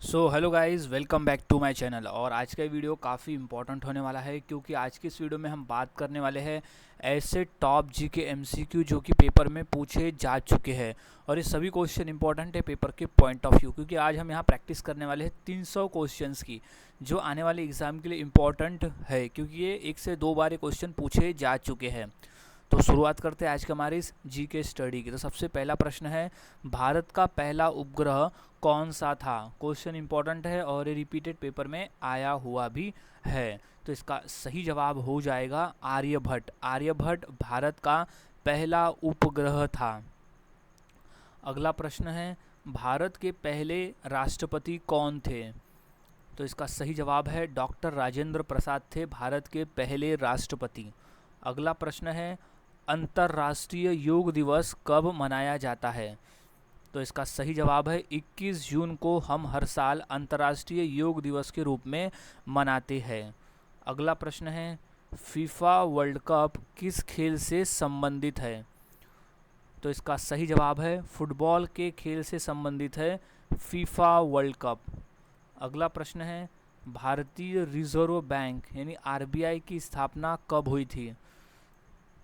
So hello guys, welcome back to my channel. और आज का वीडियो काफ़ी इंपॉर्टेंट होने वाला है क्योंकि आज की इस वीडियो में हम बात करने वाले हैं ऐसे टॉप जी के एमसीक्यू जो कि पेपर में पूछे जा चुके हैं। और ये सभी क्वेश्चन इंपॉर्टेंट है पेपर के पॉइंट ऑफ व्यू, क्योंकि आज हम यहाँ प्रैक्टिस करने वाले हैं 300 क्वेश्चंस की, जो आने वाले एग्ज़ाम के लिए इम्पॉर्टेंट है क्योंकि ये एक से दो बार ये क्वेश्चन पूछे जा चुके हैं। तो शुरुआत करते हैं आज के हमारी इस जी के स्टडी की। तो सबसे पहला प्रश्न है, भारत का पहला उपग्रह कौन सा था? क्वेश्चन इंपॉर्टेंट है और ये रिपीटेड पेपर में आया हुआ भी है। तो इसका सही जवाब हो जाएगा आर्यभट्ट। आर्यभट्ट भारत का पहला उपग्रह था। अगला प्रश्न है, भारत के पहले राष्ट्रपति कौन थे? तो इसका सही जवाब है डॉक्टर राजेंद्र प्रसाद थे भारत के पहले राष्ट्रपति। अगला प्रश्न है, अंतर्राष्ट्रीय योग दिवस कब मनाया जाता है? तो इसका सही जवाब है 21 जून को हम हर साल अंतर्राष्ट्रीय योग दिवस के रूप में मनाते हैं। अगला प्रश्न है, फीफा वर्ल्ड कप किस खेल से संबंधित है? तो इसका सही जवाब है फुटबॉल के खेल से संबंधित है फीफा वर्ल्ड कप। अगला प्रश्न है, भारतीय रिजर्व बैंक यानी आरबीआई की स्थापना कब हुई थी?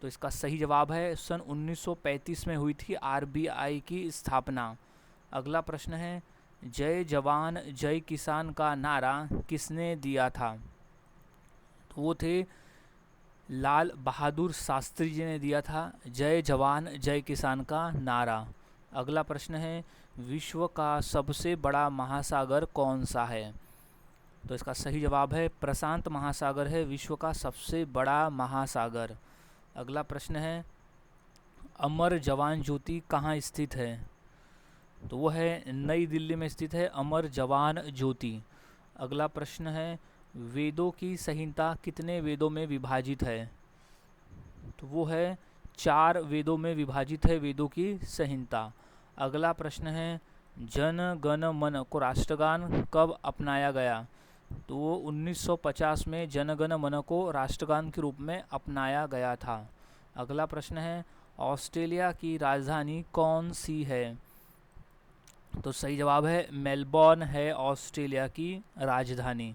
तो इसका सही जवाब है सन 1935 में हुई थी आरबीआई की स्थापना। अगला प्रश्न है, जय जवान जय किसान का नारा किसने दिया था? तो वो थे लाल बहादुर शास्त्री जी ने दिया था जय जवान जय किसान का नारा। अगला प्रश्न है, विश्व का सबसे बड़ा महासागर कौन सा है? तो इसका सही जवाब है प्रशांत महासागर है विश्व का सबसे बड़ा महासागर। अगला प्रश्न है, अमर जवान ज्योति कहाँ स्थित है? तो वो है नई दिल्ली में स्थित है अमर जवान ज्योति। अगला प्रश्न है, वेदों की संहिता कितने वेदों में विभाजित है? तो वो है 4 वेदों में विभाजित है वेदों की संहिता। अगला प्रश्न है, जन गण मन को राष्ट्रगान कब अपनाया गया? तो वो 1950 में जन गण मन को राष्ट्रगान के रूप में अपनाया गया था। अगला प्रश्न है, ऑस्ट्रेलिया की राजधानी कौन सी है? तो सही जवाब है मेलबॉर्न है ऑस्ट्रेलिया की राजधानी।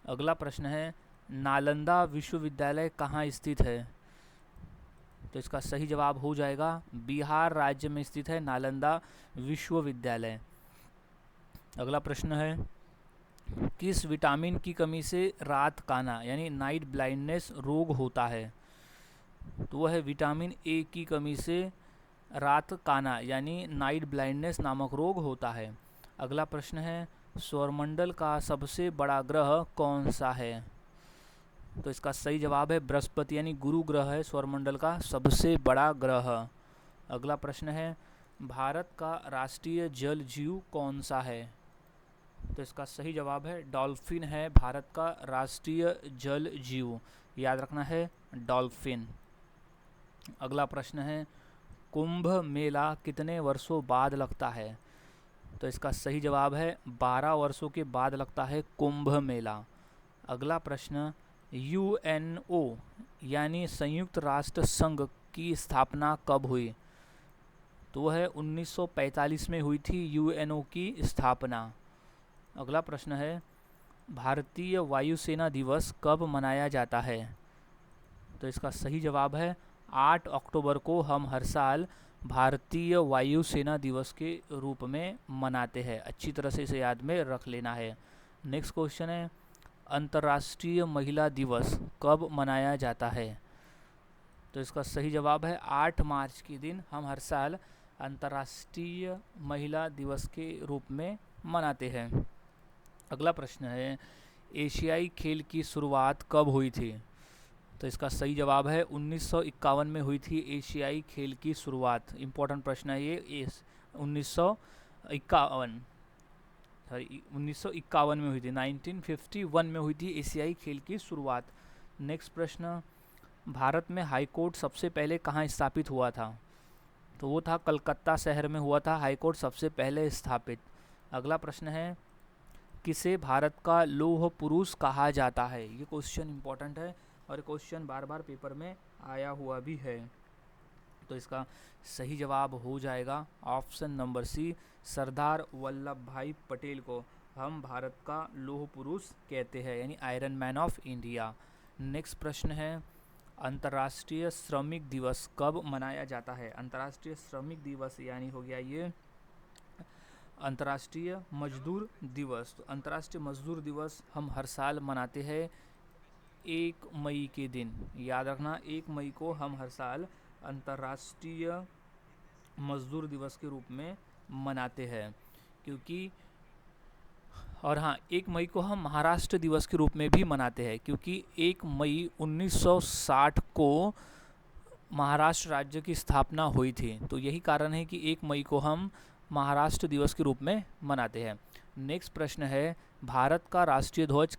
अगला प्रश्न है, नालंदा विश्वविद्यालय कहाँ स्थित है? तो इसका सही जवाब हो जाएगा बिहार राज्य में स्थित है नालंदा विश्वविद्यालय। अगला प्रश्न है, किस विटामिन की कमी से रात काना यानी नाइट ब्लाइंडनेस रोग होता है? तो वह है विटामिन ए की कमी से रात काना यानी नाइट ब्लाइंडनेस नामक रोग होता है। अगला प्रश्न है, सौरमंडल का सबसे बड़ा ग्रह कौन सा है? तो इसका सही जवाब है बृहस्पति यानी गुरु ग्रह है सौरमंडल का सबसे बड़ा ग्रह। अगला प्रश्न है, भारत का राष्ट्रीय जल जीव कौन सा है? तो इसका सही जवाब है डॉल्फिन है भारत का राष्ट्रीय जल जीव। याद रखना है डॉल्फिन। अगला प्रश्न है, कुंभ मेला कितने वर्षों बाद लगता है? तो इसका सही जवाब है 12 वर्षों के बाद लगता है कुंभ मेला। अगला प्रश्न, यूएनओ यानी संयुक्त राष्ट्र संघ की स्थापना कब हुई? तो वह है 1945 में हुई थी यूएनओ की स्थापना। अगला प्रश्न है, भारतीय वायुसेना दिवस कब मनाया जाता है? तो इसका सही जवाब है 8 अक्टूबर को हम हर साल भारतीय वायुसेना दिवस के रूप में मनाते हैं। अच्छी तरह से इसे याद में रख लेना है। नेक्स्ट क्वेश्चन है, अंतर्राष्ट्रीय महिला दिवस कब मनाया जाता है? तो इसका सही जवाब है 8 मार्च के दिन हम हर साल अंतर्राष्ट्रीय महिला दिवस के रूप में मनाते हैं। अगला प्रश्न है, एशियाई खेल की शुरुआत कब हुई थी? तो इसका सही जवाब है 1951 में हुई थी एशियाई खेल की शुरुआत। इंपॉर्टेंट प्रश्न है ये 1951 1951 में हुई थी 1951 में हुई थी एशियाई खेल की शुरुआत। नेक्स्ट प्रश्न, भारत में हाई कोर्ट सबसे पहले कहाँ स्थापित हुआ था? तो वो था कलकत्ता शहर में हुआ था हाई कोर्ट सबसे पहले स्थापित। अगला प्रश्न है, किसे भारत का लौह पुरुष कहा जाता है? ये क्वेश्चन इंपॉर्टेंट है और क्वेश्चन बार बार पेपर में आया हुआ भी है। तो इसका सही जवाब हो जाएगा option number C, Sardar Vallabh भाई पटेल को हम भारत का लौह पुरुष कहते हैं, यानी iron man of India. Next प्रश्न है, अंतर्राष्ट्रीय श्रमिक दिवस कब मनाया जाता है? अंतर्राष्ट्रीय श्रमिक दिवस यानी हो गया ये अंतर्राष्ट्रीय मजदूर दिवस। तो अंतर्राष्ट्रीय मजदूर दिवस हम हर साल मनाते हैं 1 मई के दिन। याद रखना, 1 मई को हम हर साल अंतर्राष्ट्रीय मजदूर दिवस के रूप में मनाते हैं, क्योंकि और हाँ, 1 मई को हम महाराष्ट्र दिवस के रूप में भी मनाते हैं, क्योंकि 1 मई 1960 को महाराष्ट्र राज्य की स्थापना हुई थी। तो यही कारण है कि 1 मई को हम महाराष्ट्र दिवस के रूप में मनाते हैं। नेक्स्ट प्रश्न है, भारत का राष्ट्रीय ध्वज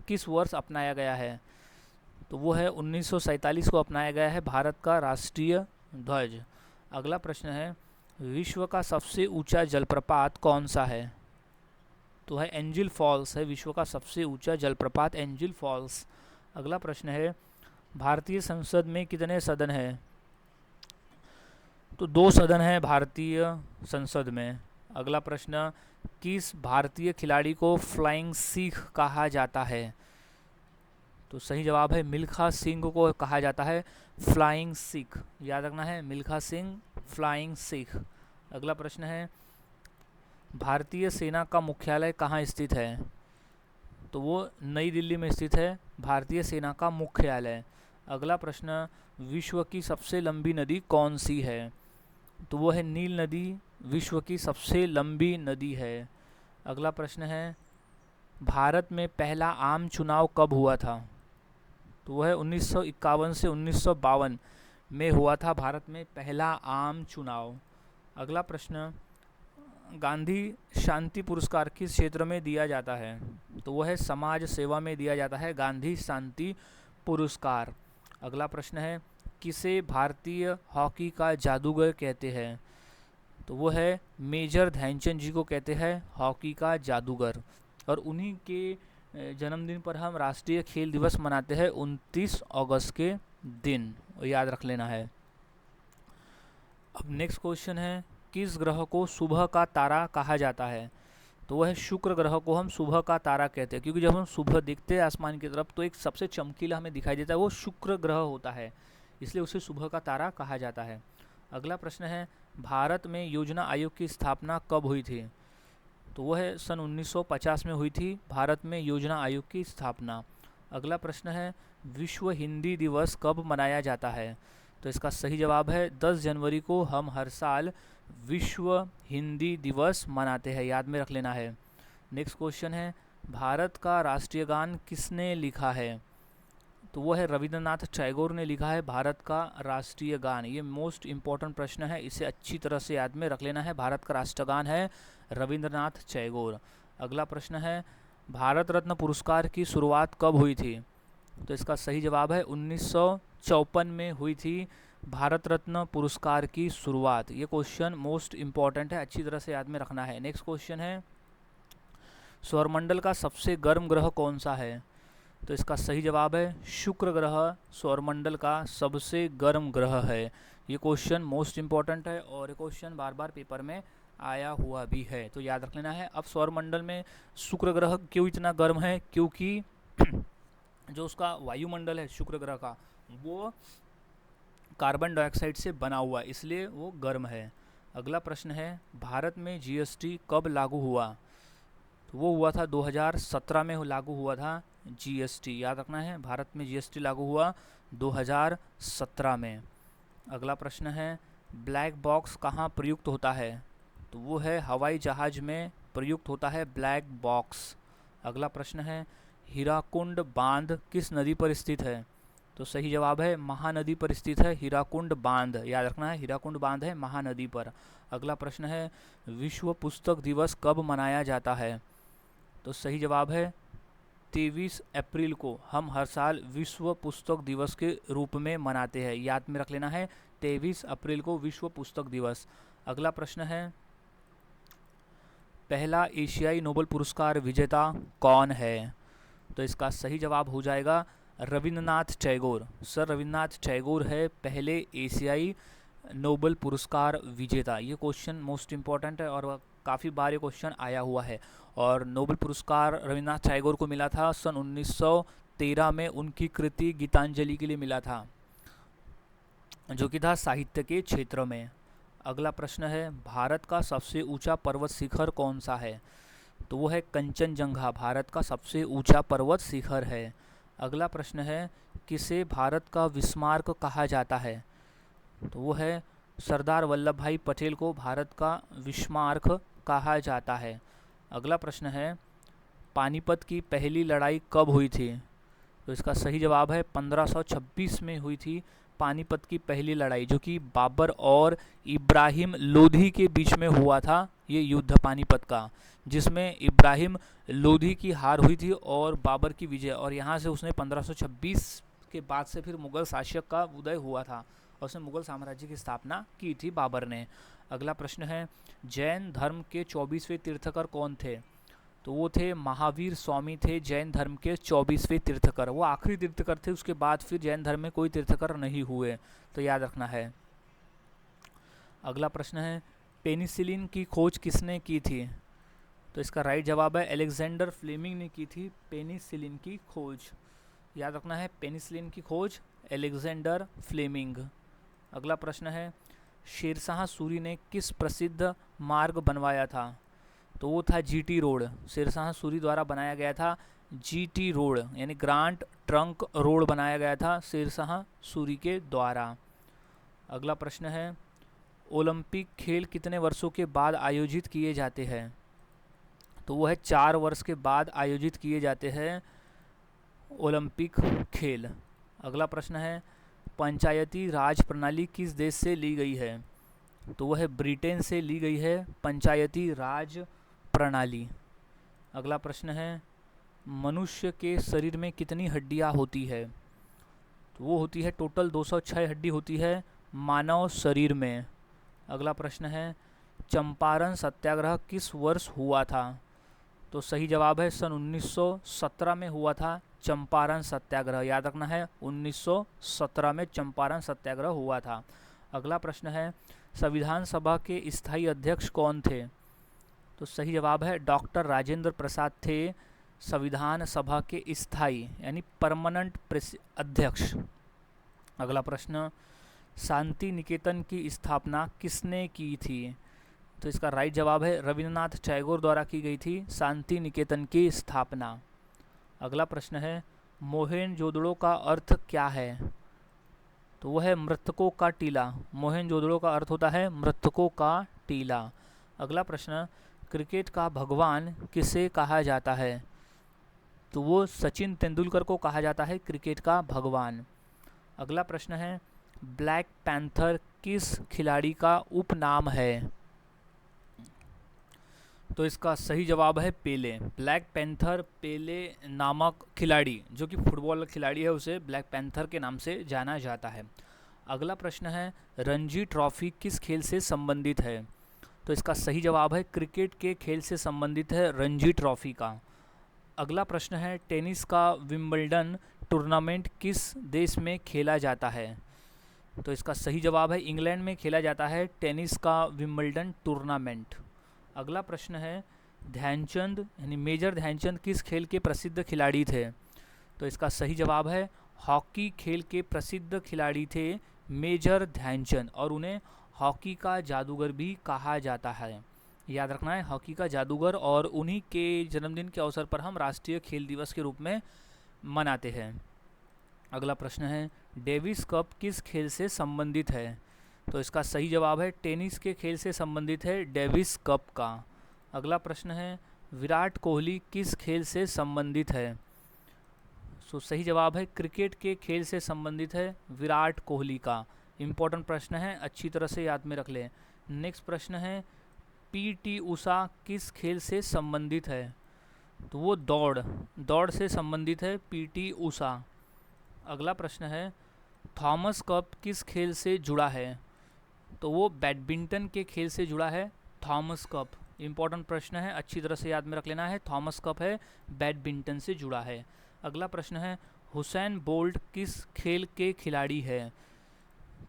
किस वर्ष अपनाया गया है? तो वो है 1947 को अपनाया गया है भारत का राष्ट्रीय ध्वज। अगला प्रश्न है, विश्व का सबसे ऊंचा जलप्रपात कौन सा है? तो है एंजिल फॉल्स है विश्व का सबसे ऊंचा जलप्रपात, एंजिल फॉल्स। अगला प्रश्न है, भारतीय संसद में कितने सदन हैं? तो 2 सदन हैं भारतीय संसद में। अगला प्रश्न, किस भारतीय खिलाड़ी को फ्लाइंग सिख कहा जाता है? तो सही जवाब है मिल्खा सिंह को कहा जाता है फ्लाइंग सिख। याद रखना है, मिल्खा सिंह फ्लाइंग सिख। अगला प्रश्न है, भारतीय सेना का मुख्यालय कहाँ स्थित है? तो वो नई दिल्ली में स्थित है भारतीय सेना का मुख्यालय। अगला प्रश्न, विश्व की सबसे लंबी नदी कौन सी है? तो वो है नील नदी, विश्व की सबसे लंबी नदी है। अगला प्रश्न है, भारत में पहला आम चुनाव कब हुआ था? तो वो है 1951 से 1952 में हुआ था भारत में पहला आम चुनाव। अगला प्रश्न, गांधी शांति पुरस्कार किस क्षेत्र में दिया जाता है? तो वो है समाज सेवा में दिया जाता है गांधी शांति पुरस्कार। अगला प्रश्न है, किसे भारतीय हॉकी का जादूगर कहते हैं? तो वो है मेजर ध्यानचंद जी को कहते हैं हॉकी का जादूगर। और उन्हीं के जन्मदिन पर हम राष्ट्रीय खेल दिवस मनाते हैं 29 अगस्त के दिन, याद रख लेना है। अब नेक्स्ट क्वेश्चन है, किस ग्रह को सुबह का तारा कहा जाता है? तो वह है शुक्र ग्रह को हम सुबह का तारा कहते हैं, क्योंकि जब हम सुबह देखते हैं आसमान की तरफ तो एक सबसे चमकीला हमें दिखाई देता है, वो शुक्र ग्रह होता है, इसलिए उसे सुबह का तारा कहा जाता है। अगला प्रश्न है, भारत में योजना आयोग की स्थापना कब हुई थी? तो वह है सन 1950 में हुई थी भारत में योजना आयोग की स्थापना। अगला प्रश्न है, विश्व हिंदी दिवस कब मनाया जाता है? तो इसका सही जवाब है 10 जनवरी को हम हर साल विश्व हिंदी दिवस मनाते हैं, याद में रख लेना है। नेक्स्ट क्वेश्चन है, भारत का राष्ट्रीय गान किसने लिखा है? तो वो है रविंद्रनाथ टैगोर ने लिखा है भारत का राष्ट्रीय गान। ये मोस्ट इम्पॉर्टेंट प्रश्न है, इसे अच्छी तरह से याद में रख लेना है। भारत का राष्ट्रगान है रविंद्रनाथ टैगोर। अगला प्रश्न है, भारत रत्न पुरस्कार की शुरुआत कब हुई थी? तो इसका सही जवाब है 1954 में हुई थी भारत रत्न पुरस्कार की शुरुआत। ये क्वेश्चन मोस्ट इम्पॉर्टेंट है, अच्छी तरह से याद में रखना है। नेक्स्ट क्वेश्चन है, सौरमंडल का सबसे गर्म ग्रह कौन सा है? तो इसका सही जवाब है शुक्र ग्रह सौरमंडल का सबसे गर्म ग्रह है। ये क्वेश्चन मोस्ट इम्पॉर्टेंट है और ये क्वेश्चन बार बार पेपर में आया हुआ भी है, तो याद रख लेना है। अब सौरमंडल में शुक्र ग्रह क्यों इतना गर्म है? क्योंकि जो उसका वायुमंडल है शुक्र ग्रह का, वो कार्बन डाइऑक्साइड से बना हुआ है, इसलिए वो गर्म है। अगला प्रश्न है, भारत में जीएसटी कब लागू हुआ? तो वो हुआ था 2017 में लागू हुआ था जीएसटी, याद रखना है। भारत में जीएसटी लागू हुआ 2017 में। अगला प्रश्न है, ब्लैक बॉक्स कहाँ प्रयुक्त होता है? तो वो है हवाई जहाज में प्रयुक्त होता है ब्लैक बॉक्स। अगला प्रश्न है, हीराकुंड बांध किस नदी पर स्थित है? तो सही जवाब है महानदी पर स्थित है हीराकुंड बांध, याद रखना है हीराकुंड बांध है महानदी पर। अगला प्रश्न है, विश्व पुस्तक दिवस कब मनाया जाता है? तो सही जवाब है 23 अप्रैल को हम हर साल विश्व पुस्तक दिवस के रूप में मनाते हैं, याद में रख लेना है 23 अप्रैल को विश्व पुस्तक दिवस। अगला प्रश्न है, पहला एशियाई नोबेल पुरस्कार विजेता कौन है? तो इसका सही जवाब हो जाएगा रविंद्रनाथ टैगोर। सर रविंद्रनाथ टैगोर है पहले एशियाई नोबेल पुरस्कार विजेता। ये क्वेश्चन मोस्ट इम्पॉर्टेंट है और काफ़ी बार ये क्वेश्चन आया हुआ है। और नोबेल पुरस्कार रविन्द्रनाथ टैगोर को मिला था सन 1913 में, उनकी कृति गीतांजलि के लिए मिला था, जो कि था साहित्य के क्षेत्र में। अगला प्रश्न है, भारत का सबसे ऊंचा पर्वत शिखर कौन सा है? तो वो है कंचनजंगा, भारत का सबसे ऊंचा पर्वत शिखर है। अगला प्रश्न है, किसे भारत का विस्मार्क कहा जाता है? तो वो है सरदार वल्लभ भाई पटेल को भारत का विस्मार्क कहा जाता है। अगला प्रश्न है, पानीपत की पहली लड़ाई कब हुई थी? तो इसका सही जवाब है 1526 में हुई थी पानीपत की पहली लड़ाई, जो कि बाबर और इब्राहिम लोधी के बीच में हुआ था ये युद्ध पानीपत का, जिसमें इब्राहिम लोधी की हार हुई थी और बाबर की विजय। और यहाँ से उसने 1526 के बाद से फिर मुगल शासक का उदय हुआ था और उसने मुगल साम्राज्य की स्थापना की थी बाबर ने। अगला प्रश्न है, जैन धर्म के 24वें तीर्थकर कौन थे? तो वो थे महावीर स्वामी, थे जैन धर्म के 24वें तीर्थकर। वो आखिरी तीर्थकर थे, उसके बाद फिर जैन धर्म में कोई तीर्थकर नहीं हुए, तो याद रखना है। अगला प्रश्न है, पेनिसिलिन की खोज किसने की थी? तो इसका राइट जवाब है अलेक्जेंडर फ्लेमिंग ने की थी पेनिसिलिन की खोज। याद रखना है, पेनिसिलिन की खोज अलेक्जेंडर फ्लेमिंग। अगला प्रश्न है, शेरशाह सूरी ने किस प्रसिद्ध मार्ग बनवाया था? तो वो था जीटी रोड, शेरशाह सूरी द्वारा बनाया गया था जीटी रोड, यानी ग्रांट ट्रंक रोड बनाया गया था शेरशाह सूरी के द्वारा। अगला प्रश्न है, ओलंपिक खेल कितने वर्षों के बाद आयोजित किए जाते हैं? तो वो है 4 वर्ष के बाद आयोजित किए जाते हैं ओलंपिक खेल। अगला प्रश्न है, पंचायती राज प्रणाली किस देश से ली गई है? तो वह है ब्रिटेन से ली गई है पंचायती राज प्रणाली। अगला प्रश्न है, मनुष्य के शरीर में कितनी हड्डियां होती है? तो वो होती है टोटल 206 हड्डी होती है मानव शरीर में। अगला प्रश्न है, चंपारण सत्याग्रह किस वर्ष हुआ था? तो सही जवाब है सन 1917 में हुआ था चंपारण सत्याग्रह। याद रखना है, 1917 में चंपारण सत्याग्रह हुआ था। अगला प्रश्न है, संविधान सभा के स्थायी अध्यक्ष कौन थे? तो सही जवाब है डॉक्टर राजेंद्र प्रसाद थे संविधान सभा के स्थायी यानी परमानेंट अध्यक्ष। अगला प्रश्न, शांति निकेतन की स्थापना किसने की थी? तो इसका राइट जवाब है रविन्द्रनाथ टैगोर द्वारा की गई थी शांति निकेतन की स्थापना। अगला प्रश्न है, मोहेनजोदड़ो का अर्थ क्या है? तो वह है मृतकों का टीला। मोहेनजोदड़ो का अर्थ होता है मृतकों का टीला। अगला प्रश्न, क्रिकेट का भगवान किसे कहा जाता है? तो वो सचिन तेंदुलकर को कहा जाता है क्रिकेट का भगवान। अगला प्रश्न है, ब्लैक पैंथर किस खिलाड़ी का उपनाम है? तो इसका सही जवाब है पेले। ब्लैक पैंथर पेले नामक खिलाड़ी, जो कि फुटबॉल खिलाड़ी है, उसे ब्लैक पैंथर के नाम से जाना जाता है। अगला प्रश्न है, रणजी ट्रॉफी किस खेल से संबंधित है? तो इसका सही जवाब है क्रिकेट के खेल से संबंधित है रणजी ट्रॉफी का। अगला प्रश्न है, टेनिस का विंबलडन टूर्नामेंट किस देश में खेला जाता है? तो इसका सही जवाब है इंग्लैंड में खेला जाता है टेनिस का विंबलडन टूर्नामेंट। अगला प्रश्न है, ध्यानचंद यानी मेजर ध्यानचंद किस खेल के प्रसिद्ध खिलाड़ी थे? तो इसका सही जवाब है हॉकी खेल के प्रसिद्ध खिलाड़ी थे मेजर ध्यानचंद, और उन्हें हॉकी का जादूगर भी कहा जाता है। याद रखना है, हॉकी का जादूगर, और उन्हीं के जन्मदिन के अवसर पर हम राष्ट्रीय खेल दिवस के रूप में मनाते हैं। अगला प्रश्न है, डेविस कप किस खेल से संबंधित है? तो इसका सही जवाब है टेनिस के खेल से संबंधित है डेविस कप का। अगला प्रश्न है, विराट कोहली किस खेल से संबंधित है? सो सही जवाब है क्रिकेट के खेल से संबंधित है विराट कोहली का। इम्पोर्टेंट प्रश्न है, अच्छी तरह से याद में रख लें। नेक्स्ट प्रश्न है, पीटी उषा किस खेल से संबंधित है? तो वो दौड़ से संबंधित है पीटी उषा। अगला प्रश्न है, थॉमस कप किस खेल से जुड़ा है? तो वो बैडमिंटन के खेल से जुड़ा है थॉमस कप। इम्पॉर्टेंट प्रश्न है, अच्छी तरह से याद में रख लेना है, थॉमस कप है बैडमिंटन से जुड़ा है। अगला प्रश्न है, हुसैन बोल्ट किस खेल के खिलाड़ी है?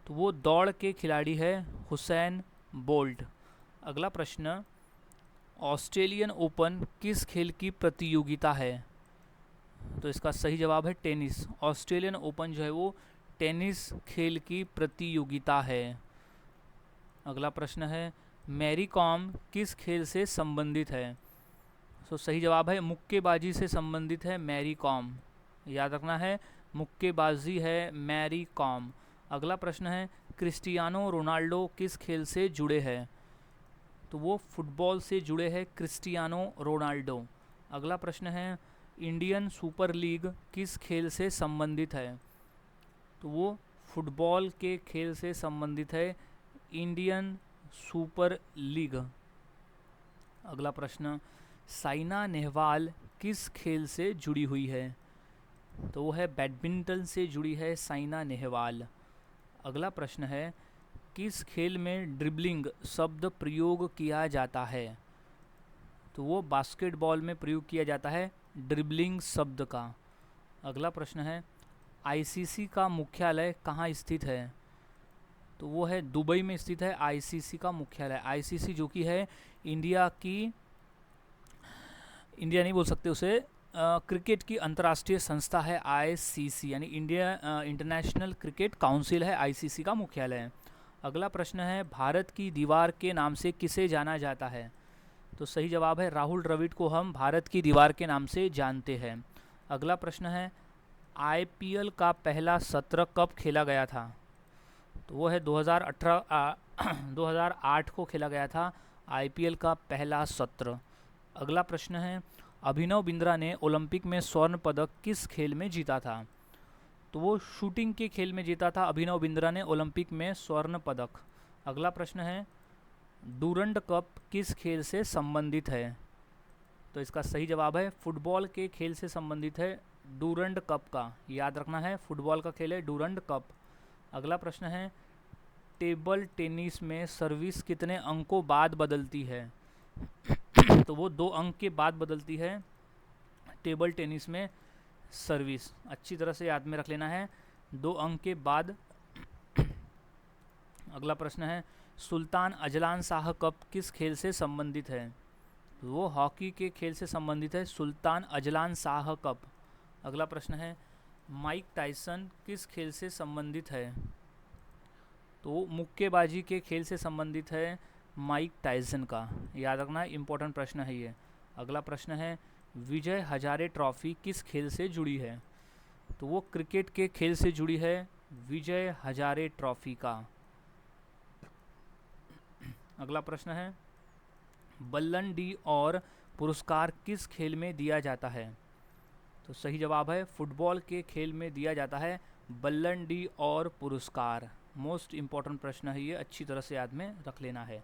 तो वो दौड़ के खिलाड़ी है हुसैन बोल्ट। अगला प्रश्न, ऑस्ट्रेलियन ओपन किस खेल की प्रतियोगिता है? तो इसका सही जवाब है टेनिस। ऑस्ट्रेलियन ओपन जो है वो टेनिस खेल की प्रतियोगिता है। अगला प्रश्न है, मैरी कॉम किस खेल से संबंधित है? तो सही जवाब है मुक्केबाजी से संबंधित है मैरी कॉम। याद रखना है, मुक्केबाजी है मैरी कॉम। अगला प्रश्न है, क्रिस्टियानो रोनाल्डो किस खेल से जुड़े हैं? तो वो फुटबॉल से जुड़े हैं क्रिस्टियानो रोनाल्डो। अगला प्रश्न है, इंडियन सुपर लीग किस खेल से संबंधित है? तो वो फुटबॉल के खेल से संबंधित है इंडियन सुपर लीग। अगला प्रश्न, साइना नेहवाल किस खेल से जुड़ी हुई है? तो वो है बैडमिंटन से जुड़ी है साइना नेहवाल। अगला प्रश्न है, किस खेल में ड्रिबलिंग शब्द प्रयोग किया जाता है? तो वो बास्केटबॉल में प्रयोग किया जाता है ड्रिबलिंग शब्द का। अगला प्रश्न है, आईसीसी का मुख्यालय कहाँ स्थित है? तो वो है दुबई में स्थित है आईसीसी का मुख्यालय। आईसीसी जो कि है इंडिया नहीं बोल सकते उसे, क्रिकेट की अंतर्राष्ट्रीय संस्था है आईसीसी, यानी इंडिया इंटरनेशनल क्रिकेट काउंसिल है आईसीसी का मुख्यालय। अगला प्रश्न है, भारत की दीवार के नाम से किसे जाना जाता है? तो सही जवाब है राहुल द्रविड़ को हम भारत की दीवार के नाम से जानते हैं। अगला प्रश्न है, आईपीएल का पहला सत्र कब खेला गया था? तो वो है 2008 को खेला गया था आईपीएल का पहला सत्र। अगला प्रश्न है, अभिनव बिंद्रा ने ओलंपिक में स्वर्ण पदक किस खेल में जीता था? तो वो शूटिंग के खेल में जीता था अभिनव बिंद्रा ने ओलंपिक में स्वर्ण पदक। अगला प्रश्न है, डूरंड कप किस खेल से संबंधित है? तो इसका सही जवाब है फुटबॉल के खेल से संबंधित है डूरंड कप का। याद रखना है, फुटबॉल का खेल है डूरंड कप। अगला प्रश्न है, टेबल टेनिस में सर्विस कितने अंकों बाद बदलती है? तो वो 2 अंक के बाद बदलती है टेबल टेनिस में सर्विस। अच्छी तरह से याद में रख लेना है, 2 अंक के बाद। अगला प्रश्न है, सुल्तान अजलान शाह कप किस खेल से संबंधित है? वो हॉकी के खेल से संबंधित है सुल्तान अजलान शाह कप। अगला प्रश्न है, माइक टायसन किस खेल से संबंधित है? तो मुक्केबाजी के खेल से संबंधित है माइक टायसन का। याद रखना है, इंपॉर्टेंट प्रश्न है ये। अगला प्रश्न है, विजय हजारे ट्रॉफी किस खेल से जुड़ी है? तो वो क्रिकेट के खेल से जुड़ी है विजय हजारे ट्रॉफी का। अगला प्रश्न है, बल्लन डी और पुरस्कार किस खेल में दिया जाता है? तो सही जवाब है फुटबॉल के खेल में दिया जाता है बल्लन डी और पुरस्कार। मोस्ट इम्पॉर्टेंट प्रश्न है ये, अच्छी तरह से याद में रख लेना है।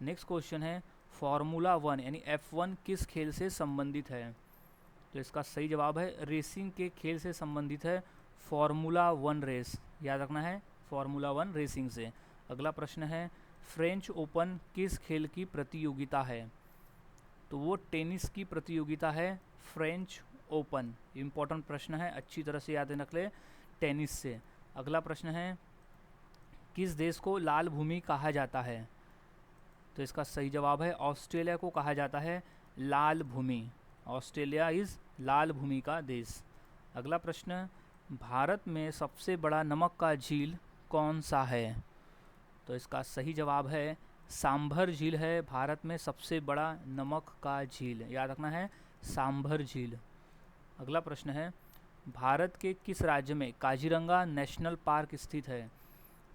नेक्स्ट क्वेश्चन है, फार्मूला 1 यानी F1 किस खेल से संबंधित है? तो इसका सही जवाब है रेसिंग के खेल से संबंधित है फार्मूला 1 रेस। याद रखना है, फार्मूला 1 रेसिंग से। अगला प्रश्न है, फ्रेंच ओपन किस खेल की प्रतियोगिता है? तो वो टेनिस की प्रतियोगिता है फ्रेंच ओपन। इम्पॉर्टेंट प्रश्न है, अच्छी तरह से याद रख ले, टेनिस से। अगला प्रश्न है, किस देश को लाल भूमि कहा जाता है? तो इसका सही जवाब है ऑस्ट्रेलिया को कहा जाता है लाल भूमि। ऑस्ट्रेलिया इज़ लाल भूमि का देश। अगला प्रश्न, भारत में सबसे बड़ा नमक का झील कौन सा है? तो इसका सही जवाब है सांभर झील है भारत में सबसे बड़ा नमक का झील। याद रखना है, सांभर झील। अगला प्रश्न है, भारत के किस राज्य में काजीरंगा नेशनल पार्क स्थित है?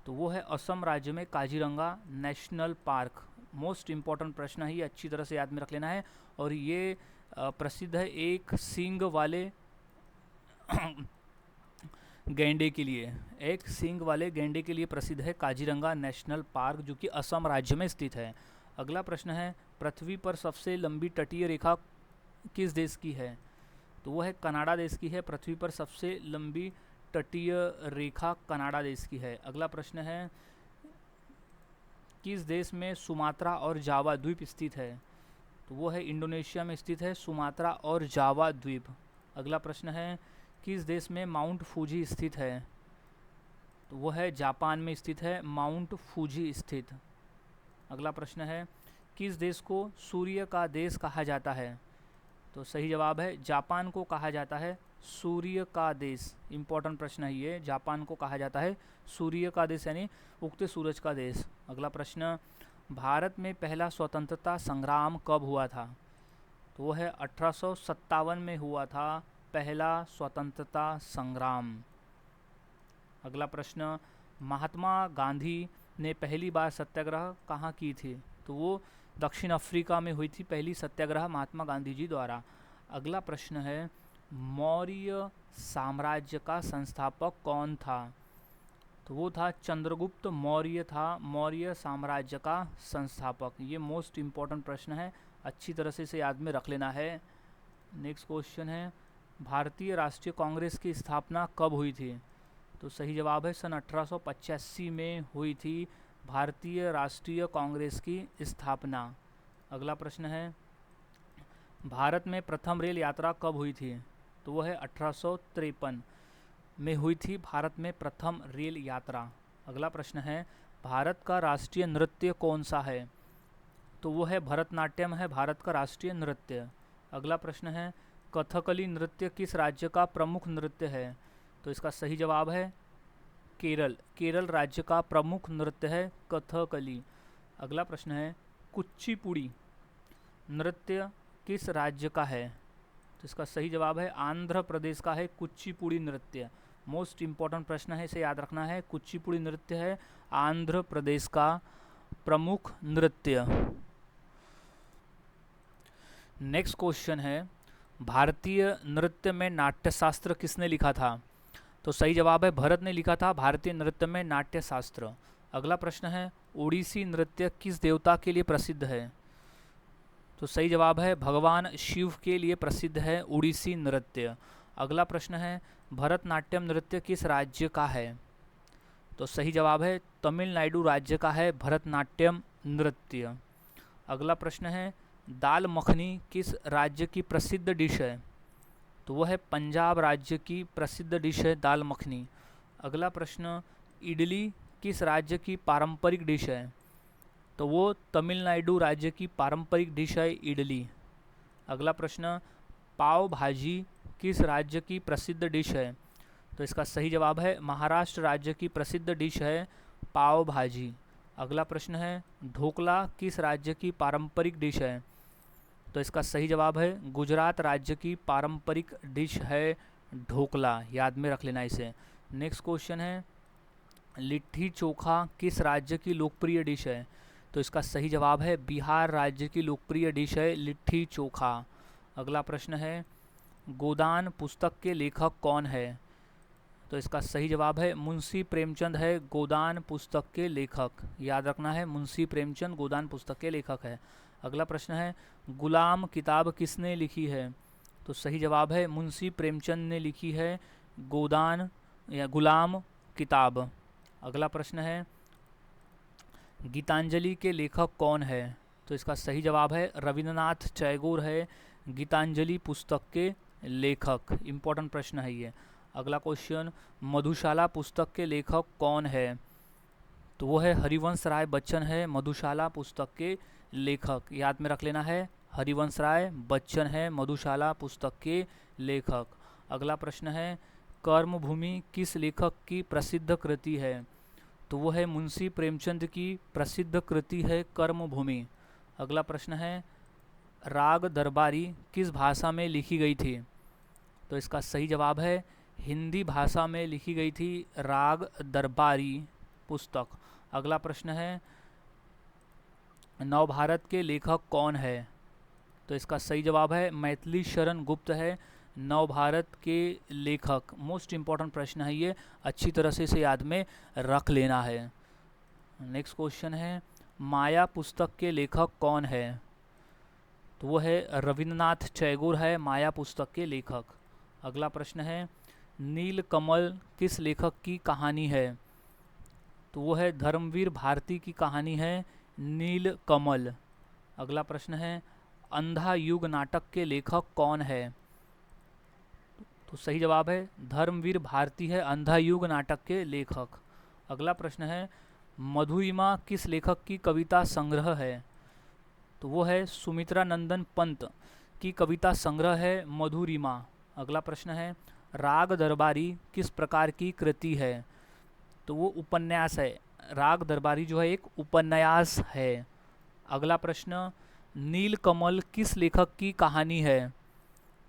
तो वो है असम राज्य में Kaziranga national park. Most important प्रश्न है ये, अच्छी तरह से याद में रख लेना है। और ये प्रसिद्ध है एक सींग वाले गैंडे के लिए, एक सींग वाले गैंडे के लिए प्रसिद्ध है काजीरंगा नेशनल पार्क, जो कि असम राज्य में स्थित है। अगला प्रश्न है, पृथ्वी पर सबसे लंबी तटीय रेखा किस देश की है? तो वो है कनाडा देश की है। पृथ्वी पर सबसे लंबी तटीय रेखा कनाडा देश की है। अगला प्रश्न है, किस देश में सुमात्रा और जावा द्वीप स्थित है? तो वो है इंडोनेशिया में स्थित है सुमात्रा और जावा द्वीप। अगला प्रश्न है, किस देश में माउंट फूजी स्थित है? तो वो है जापान में स्थित है माउंट फूजी स्थित। अगला प्रश्न है, किस देश को सूर्य का देश कहा जाता है? तो सही जवाब है जापान को कहा जाता है सूर्य का देश। इंपॉर्टेंट प्रश्न है ये, जापान को कहा जाता है सूर्य का देश यानी उगते सूरज का देश। अगला प्रश्न, भारत में पहला स्वतंत्रता संग्राम कब हुआ था? तो वो है 1857 में हुआ था पहला स्वतंत्रता संग्राम। अगला प्रश्न, महात्मा गांधी ने पहली बार सत्याग्रह कहाँ की थी? तो वो दक्षिण अफ्रीका में हुई थी पहली सत्याग्रह महात्मा गांधी जी द्वारा। अगला प्रश्न है, मौर्य साम्राज्य का संस्थापक कौन था? तो वो था चंद्रगुप्त मौर्य था मौर्य साम्राज्य का संस्थापक। ये मोस्ट इम्पॉर्टेंट प्रश्न है, अच्छी तरह से इसे याद में रख लेना है। नेक्स्ट क्वेश्चन है, भारतीय राष्ट्रीय कांग्रेस की स्थापना कब हुई थी? तो सही जवाब है सन 1885 में हुई थी भारतीय राष्ट्रीय कांग्रेस की स्थापना। अगला प्रश्न है, भारत में प्रथम रेल यात्रा कब हुई थी? तो वो है 1853 में हुई थी भारत में प्रथम रेल यात्रा। अगला प्रश्न है, भारत का राष्ट्रीय नृत्य कौन सा है? तो वो है भरतनाट्यम है भारत का राष्ट्रीय नृत्य। अगला प्रश्न है, कथकली नृत्य किस राज्य का प्रमुख नृत्य है? तो इसका सही जवाब है केरल। केरल राज्य का प्रमुख नृत्य है कथकली। अगला प्रश्न है, कुचिपुड़ी नृत्य किस राज्य का है? तो इसका सही जवाब है आंध्र प्रदेश का है कुचिपुड़ी नृत्य। मोस्ट इम्पॉर्टेंट प्रश्न है, इसे याद रखना है। कुचिपुड़ी नृत्य है आंध्र प्रदेश का प्रमुख नृत्य। नेक्स्ट क्वेश्चन है, भारतीय नृत्य में नाट्यशास्त्र किसने लिखा था? तो सही जवाब है भरत ने लिखा था भारतीय नृत्य में नाट्यशास्त्र। अगला प्रश्न है, ओडिसी नृत्य किस देवता के लिए प्रसिद्ध है? तो सही जवाब है भगवान शिव के लिए प्रसिद्ध है ओडिसी नृत्य। अगला प्रश्न है, भरतनाट्यम नृत्य किस राज्य का है? तो सही जवाब है तमिलनाडु राज्य का है भरतनाट्यम नृत्य। अगला प्रश्न है, दाल मखनी किस राज्य की प्रसिद्ध डिश है? तो वह है पंजाब राज्य की प्रसिद्ध डिश है दाल मखनी। अगला प्रश्न, इडली किस राज्य की पारंपरिक डिश है? तो वो तमिलनाडु राज्य की पारंपरिक डिश है इडली। अगला प्रश्न, पाव भाजी किस राज्य की प्रसिद्ध डिश है? तो इसका सही जवाब है महाराष्ट्र राज्य की प्रसिद्ध डिश है पाव भाजी। अगला प्रश्न है, ढोकला किस राज्य की पारंपरिक डिश है? तो इसका सही जवाब है गुजरात राज्य की पारंपरिक डिश है ढोकला। याद में रख लेना इसे। नेक्स्ट क्वेश्चन है, लिट्टी चोखा किस राज्य की लोकप्रिय डिश है? तो इसका सही जवाब है बिहार राज्य की लोकप्रिय डिश है लिट्टी चोखा। अगला प्रश्न है, गोदान पुस्तक के लेखक कौन है? तो इसका सही जवाब है मुंशी प्रेमचंद है गोदान पुस्तक के लेखक। याद रखना है मुंशी प्रेमचंद गोदान पुस्तक के लेखक है। अगला प्रश्न है, गुलाम किताब किसने लिखी है? तो सही जवाब है मुंशी प्रेमचंद ने लिखी है गोदान या गुलाम किताब। अगला प्रश्न है, गीतांजलि के लेखक कौन है? तो इसका सही जवाब है रविन्द्रनाथ टैगोर है गीतांजलि पुस्तक के लेखक। इम्पोर्टेंट प्रश्न है ये। अगला क्वेश्चन, मधुशाला पुस्तक के लेखक कौन है? तो वो है हरिवंश राय बच्चन है मधुशाला पुस्तक के लेखक। याद में रख लेना है हरिवंश राय बच्चन है मधुशाला पुस्तक के लेखक। अगला प्रश्न है, कर्मभूमि किस लेखक की प्रसिद्ध कृति है? तो वो है मुंशी प्रेमचंद की प्रसिद्ध कृति है कर्मभूमि। अगला प्रश्न है, राग दरबारी किस भाषा में लिखी गई थी? तो इसका सही जवाब है हिंदी भाषा में लिखी गई थी राग दरबारी पुस्तक। अगला प्रश्न है, नवभारत के लेखक कौन है? तो इसका सही जवाब है मैथिली शरण गुप्त है नवभारत के लेखक। मोस्ट इम्पॉर्टेंट प्रश्न है ये, अच्छी तरह से इसे याद में रख लेना है। नेक्स्ट क्वेश्चन है, माया पुस्तक के लेखक कौन है? तो वो है रविन्द्रनाथ टैगोर है माया पुस्तक के लेखक। अगला प्रश्न है, नीलकमल किस लेखक की कहानी है? तो वो है धर्मवीर भारती की कहानी है नीलकमल। अगला प्रश्न है, अंधा युग नाटक के लेखक कौन है? तो सही जवाब है धर्मवीर भारती है अंधा युग नाटक के लेखक। अगला प्रश्न है, मधुरिमा किस लेखक की कविता संग्रह है? तो वो है सुमित्रा नंदन पंत की कविता संग्रह है मधुरिमा। अगला प्रश्न है राग दरबारी किस प्रकार की कृति है? तो वो उपन्यास है। राग दरबारी जो है एक उपन्यास है। अगला प्रश्न नीलकमल किस लेखक की कहानी है?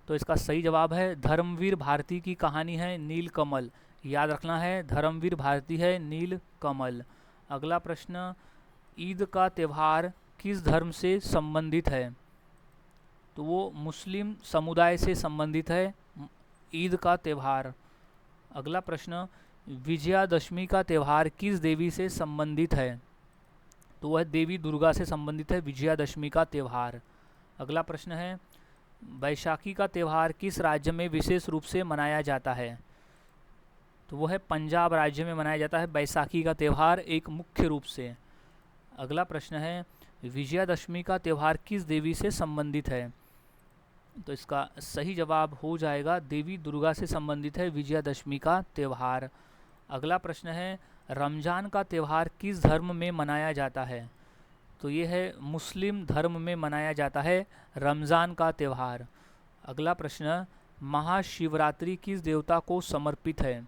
तो इसका सही जवाब है धर्मवीर भारती की कहानी है नीलकमल। याद रखना है, धर्मवीर भारती है नीलकमल। अगला प्रश्न ईद का त्यौहार किस धर्म से संबंधित है? तो वो मुस्लिम समुदाय से संबंधित है ईद का त्यौहार। अगला प्रश्न विजयादशमी का त्यौहार किस देवी से संबंधित है? तो वह देवी दुर्गा से संबंधित है विजयादशमी का त्यौहार। अगला प्रश्न है बैसाखी का त्यौहार किस राज्य में विशेष रूप से मनाया जाता है? तो वह पंजाब राज्य में मनाया जाता है बैसाखी का त्यौहार एक मुख्य रूप से। अगला प्रश्न है विजयादशमी का त्यौहार किस देवी से संबंधित है? तो इसका सही जवाब हो जाएगा देवी दुर्गा से संबंधित है विजयादशमी का त्यौहार। अगला प्रश्न है रमज़ान का त्यौहार किस धर्म में मनाया जाता है? तो ये है मुस्लिम धर्म में मनाया जाता है रमज़ान का त्यौहार। अगला प्रश्न महाशिवरात्रि किस देवता को समर्पित है?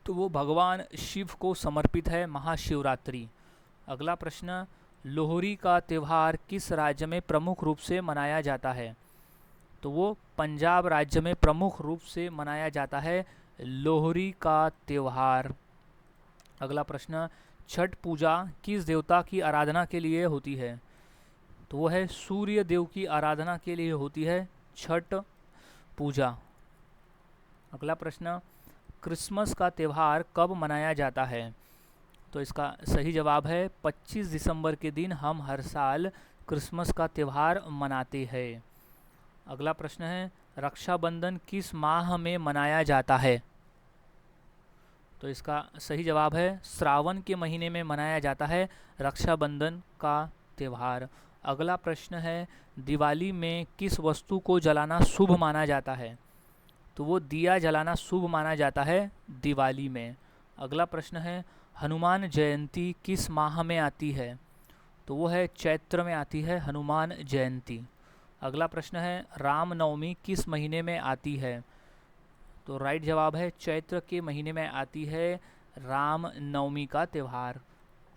तो वो भगवान शिव को समर्पित है महाशिवरात्रि। अगला प्रश्न लोहड़ी का त्यौहार किस राज्य में प्रमुख रूप से मनाया जाता है? तो वो पंजाब राज्य में प्रमुख रूप से मनाया जाता है लोहड़ी का त्यौहार। अगला प्रश्न छठ पूजा किस देवता की आराधना के लिए होती है? तो वो है सूर्य देव की आराधना के लिए होती है छठ पूजा। अगला प्रश्न क्रिसमस का त्यौहार कब मनाया जाता है? तो इसका सही जवाब है 25 दिसंबर के दिन हम हर साल क्रिसमस का त्यौहार मनाते हैं। अगला प्रश्न है रक्षाबंधन किस माह में मनाया जाता है? तो इसका सही जवाब है श्रावण के महीने में मनाया जाता है रक्षाबंधन का त्यौहार। अगला प्रश्न है दिवाली में किस वस्तु को जलाना शुभ माना जाता है? तो वो दिया जलाना शुभ माना जाता है दिवाली में। अगला प्रश्न है हनुमान जयंती किस माह में आती है? तो वो है चैत्र में आती है हनुमान जयंती। अगला प्रश्न है रामनवमी किस महीने में आती है? तो राइट जवाब है चैत्र के महीने में आती है रामनवमी का त्यौहार।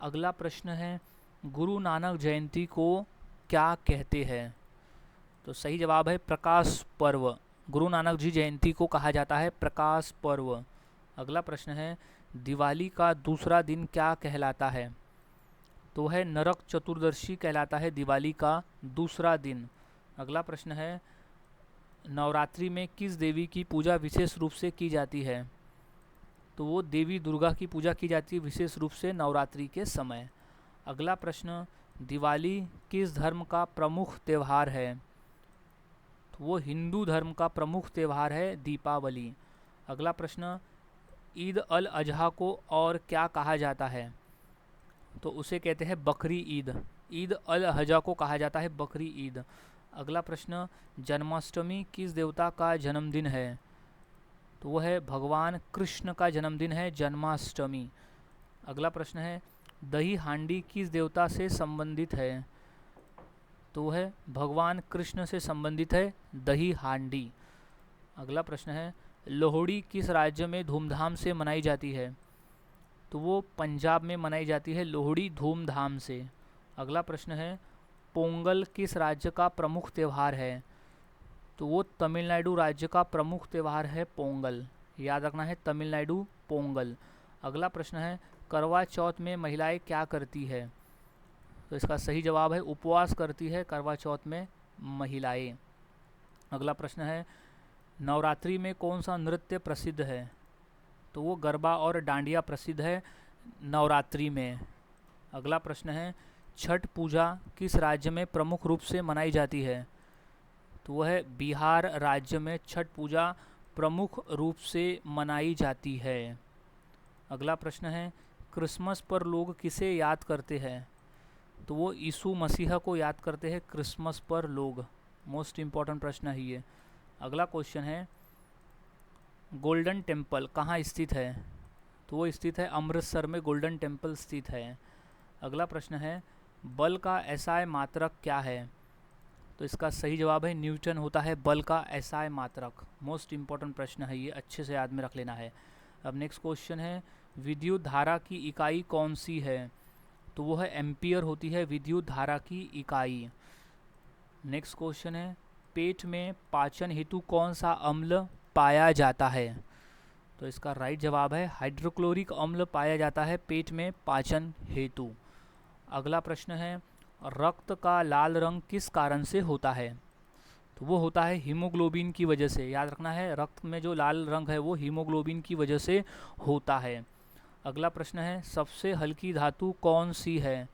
अगला प्रश्न है गुरु नानक जयंती को क्या कहते हैं? तो सही जवाब है प्रकाश पर्व। गुरु नानक जी जयंती को कहा जाता है प्रकाश पर्व। अगला प्रश्न है दिवाली का दूसरा दिन क्या कहलाता है? तो है नरक चतुर्दशी कहलाता है दिवाली का दूसरा दिन। अगला प्रश्न है नवरात्रि में किस देवी की पूजा विशेष रूप से की जाती है? तो वो देवी दुर्गा की पूजा की जाती है विशेष रूप से नवरात्रि के समय। अगला प्रश्न दिवाली किस धर्म का प्रमुख त्यौहार है? तो वो हिंदू धर्म का प्रमुख त्यौहार है दीपावली। अगला प्रश्न ईद अल अजहा को और क्या कहा जाता है? तो उसे कहते हैं बकरी ईद। ईद अल अजहा को कहा जाता है बकरी ईद। अगला प्रश्न जन्माष्टमी किस देवता का जन्मदिन है? तो वह है भगवान कृष्ण का जन्मदिन है जन्माष्टमी। अगला प्रश्न है दही हांडी किस देवता से संबंधित है? तो वह भगवान कृष्ण से संबंधित है दही हांडी। अगला प्रश्न है लोहड़ी किस राज्य में धूमधाम से मनाई जाती है? तो वो पंजाब में मनाई जाती है लोहड़ी धूमधाम से। अगला प्रश्न है पोंगल किस राज्य का प्रमुख त्यौहार है? तो वो तमिलनाडु राज्य का प्रमुख त्यौहार है पोंगल। याद रखना है तमिलनाडु पोंगल। अगला प्रश्न है करवा चौथ में महिलाएं क्या करती है? तो इसका सही जवाब है उपवास करती है करवा चौथ में महिलाएं। अगला प्रश्न है नवरात्रि में कौन सा नृत्य प्रसिद्ध है? तो वो गरबा और डांडिया प्रसिद्ध है नवरात्रि में। अगला प्रश्न है छठ पूजा किस राज्य में प्रमुख रूप से मनाई जाती है? तो वह है बिहार राज्य में छठ पूजा प्रमुख रूप से मनाई जाती है। अगला प्रश्न है क्रिसमस पर लोग किसे याद करते हैं? तो वो यीशु मसीह को याद करते हैं क्रिसमस पर लोग। मोस्ट इम्पॉर्टेंट प्रश्न है ये। अगला क्वेश्चन है गोल्डन टेम्पल कहाँ स्थित है? तो वो स्थित है अमृतसर में गोल्डन टेम्पल स्थित है। अगला प्रश्न है बल का एसआई मात्रक क्या है? तो इसका सही जवाब है न्यूटन होता है बल का एसआई मात्रक। मोस्ट इम्पॉर्टेंट प्रश्न है ये, अच्छे से याद में रख लेना है। अब नेक्स्ट क्वेश्चन है, विद्युत धारा की इकाई कौन सी है? तो वो है एम्पियर होती है विद्युत धारा की इकाई। नेक्स्ट क्वेश्चन है, पेट में पाचन हेतु कौन सा अम्ल पाया जाता है? तो इसका राइट जवाब है हाइड्रोक्लोरिक अम्ल पाया जाता है पेट में पाचन हेतु। अगला प्रश्न है, रक्त का लाल रंग किस कारण से होता है? तो वो होता है हीमोग्लोबिन की वजह से। याद रखना है, रक्त में जो लाल रंग है वो हीमोग्लोबिन की वजह से होता है। अगला प्रश्न है, सबसे हल्की धातु कौन सी है?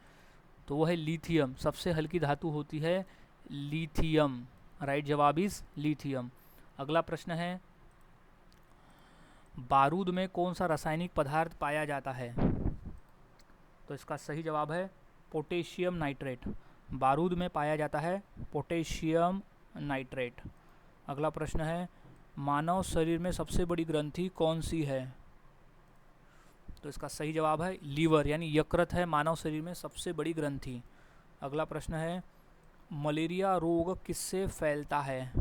तो वो है लिथियम। सबसे हल्की धातु होती है लिथियम। राइट जवाब इज लिथियम। अगला प्रश्न है, बारूद में कौन सा रासायनिक पदार्थ पाया जाता है? तो इसका सही जवाब है पोटेशियम नाइट्रेट। बारूद में पाया जाता है पोटेशियम नाइट्रेट। अगला प्रश्न है, मानव शरीर में सबसे बड़ी ग्रंथि कौन सी है? तो इसका सही जवाब है लीवर, यानी यकृत है मानव शरीर में सबसे बड़ी ग्रंथि। अगला प्रश्न है, मलेरिया रोग किससे फैलता है?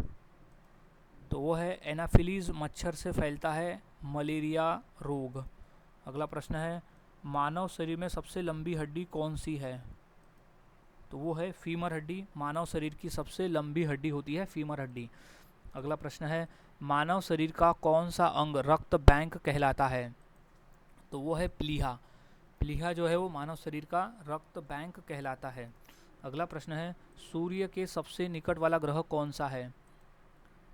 तो वो है एनाफिलीज मच्छर से फैलता है मलेरिया रोग। अगला प्रश्न है, मानव शरीर में सबसे लंबी हड्डी कौन सी है? तो वो है फीमर हड्डी। मानव शरीर की सबसे लंबी हड्डी होती है फीमर हड्डी। अगला प्रश्न है, मानव शरीर का कौन सा अंग रक्त बैंक कहलाता है? तो वो है प्लीहा। प्लीहा जो है वो मानव शरीर का रक्त बैंक कहलाता है। अगला प्रश्न है, सूर्य के सबसे निकट वाला ग्रह कौन सा है?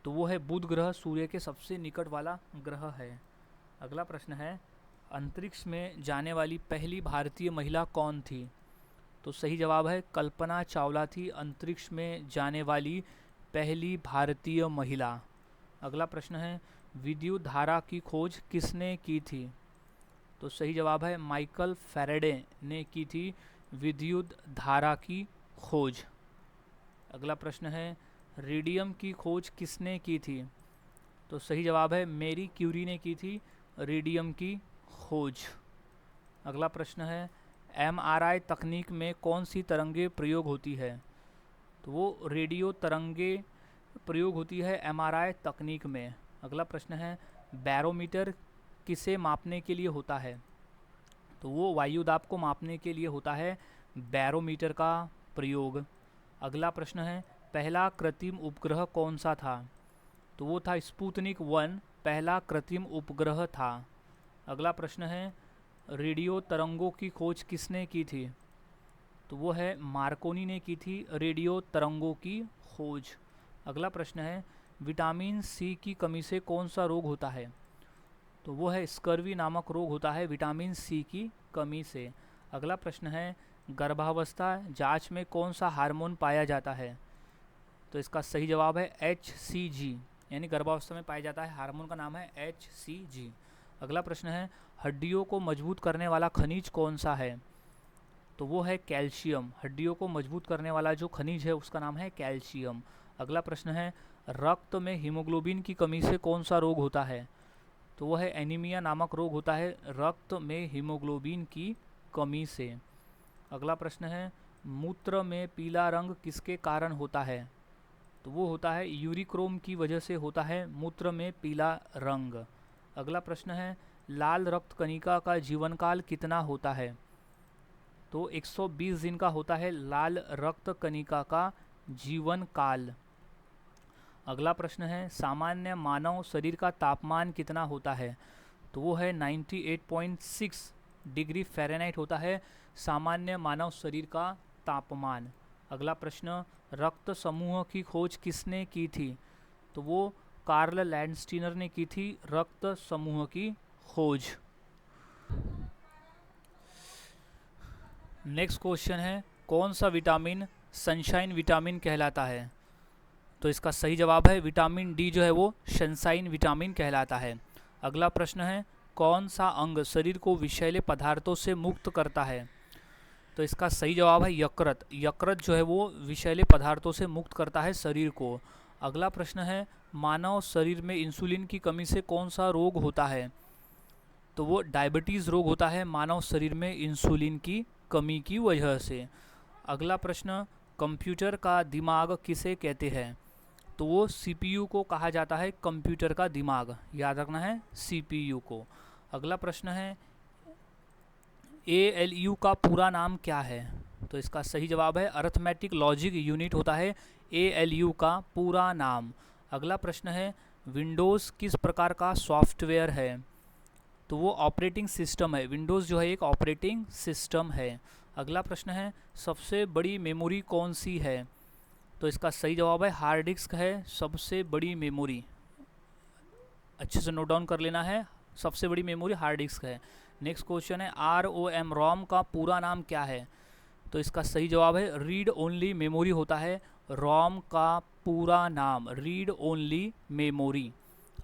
तो वो है बुध ग्रह, सूर्य के सबसे निकट वाला ग्रह है। अगला प्रश्न है, अंतरिक्ष में जाने वाली पहली भारतीय महिला कौन थी? तो सही जवाब है कल्पना चावला थी अंतरिक्ष में जाने वाली पहली भारतीय महिला। अगला प्रश्न है, विद्युत धारा की खोज किसने की थी? तो सही जवाब है माइकल फैराडे ने की थी विद्युत धारा की खोज। अगला प्रश्न है, रेडियम की खोज किसने की थी? तो सही जवाब है मैरी क्यूरी ने की थी रेडियम की खोज। अगला प्रश्न है, एमआरआई तकनीक में कौन सी तरंगे प्रयोग होती है? तो वो रेडियो तरंगे प्रयोग होती है एमआरआई तकनीक में। अगला प्रश्न है, बैरोमीटर किसे मापने के लिए होता है? तो वो वायुदाब को मापने के लिए होता है बैरोमीटर का प्रयोग। अगला प्रश्न है, पहला कृत्रिम उपग्रह कौन सा था? तो वो था स्पुतनिक 1 पहला कृत्रिम उपग्रह था। अगला प्रश्न है, रेडियो तरंगों की खोज किसने की थी? तो वो है मार्कोनी ने की थी रेडियो तरंगों की खोज। अगला प्रश्न है, विटामिन सी की कमी से कौन सा रोग होता है? तो वो है स्कर्वी नामक रोग होता है विटामिन सी की कमी से। अगला प्रश्न है, गर्भावस्था जांच में कौन सा हार्मोन पाया जाता है? तो इसका सही जवाब है HCG, यानी गर्भावस्था में पाया जाता है हार्मोन का नाम है HCG। अगला प्रश्न है, हड्डियों को मजबूत करने वाला खनिज कौन सा है? तो वो है कैल्शियम। हड्डियों को मजबूत करने वाला जो खनिज है उसका नाम है कैल्शियम। अगला प्रश्न है, रक्त में हीमोग्लोबिन की कमी से कौन सा रोग होता है? तो वो है एनीमिया नामक रोग होता है रक्त में हीमोग्लोबिन की कमी से। अगला प्रश्न है, मूत्र में पीला रंग किसके कारण होता है? तो वो होता है यूरिक्रोम की वजह से होता है मूत्र में पीला रंग। अगला प्रश्न है, लाल रक्त कणिका का जीवनकाल कितना होता है? तो 120 दिन का होता है लाल रक्त कणिका का जीवन काल। अगला प्रश्न है, सामान्य मानव शरीर का तापमान कितना होता है? तो वो है 98.6 डिग्री फ़ारेनहाइट होता है सामान्य मानव शरीर का तापमान। अगला प्रश्न, रक्त समूह की खोज किसने की थी? तो वो कार्ल लैंडस्टीनर ने की थी रक्त समूह की खोज। नेक्स्ट क्वेश्चन है, कौन सा विटामिन सनशाइन विटामिन कहलाता है? तो इसका सही जवाब है विटामिन डी जो है वो सनशाइन विटामिन कहलाता है। अगला प्रश्न है, कौन सा अंग शरीर को विषैले पदार्थों से मुक्त करता है? तो इसका सही जवाब है यकृत। यकृत जो है वो विषैले पदार्थों से मुक्त करता है शरीर को। अगला प्रश्न है, मानव शरीर में इंसुलिन की कमी से कौन सा रोग होता है? तो वो डायबिटीज़ रोग होता है मानव शरीर में इंसुलिन की कमी की वजह से। अगला प्रश्न, कंप्यूटर का दिमाग किसे कहते हैं? तो वो सीपीयू को कहा जाता है, कंप्यूटर का दिमाग, याद रखना है सीपीयू को। अगला प्रश्न है, एएलयू का पूरा नाम क्या है? तो इसका सही जवाब है अरिथमेटिक लॉजिक यूनिट होता है एएलयू का पूरा नाम। अगला प्रश्न है, विंडोज़ किस प्रकार का सॉफ्टवेयर है? तो वो ऑपरेटिंग सिस्टम है, विंडोज़ जो है एक ऑपरेटिंग सिस्टम है। अगला प्रश्न है, सबसे बड़ी मेमोरी कौन सी है? तो इसका सही जवाब है हार्ड डिस्क है सबसे बड़ी मेमोरी। अच्छे से नोट डाउन कर लेना है, सबसे बड़ी मेमोरी हार्ड डिस्क है। नेक्स्ट क्वेश्चन है, रोम का पूरा नाम क्या है? तो इसका सही जवाब है रीड ओनली मेमोरी होता है रोम का पूरा नाम, रीड ओनली मेमोरी।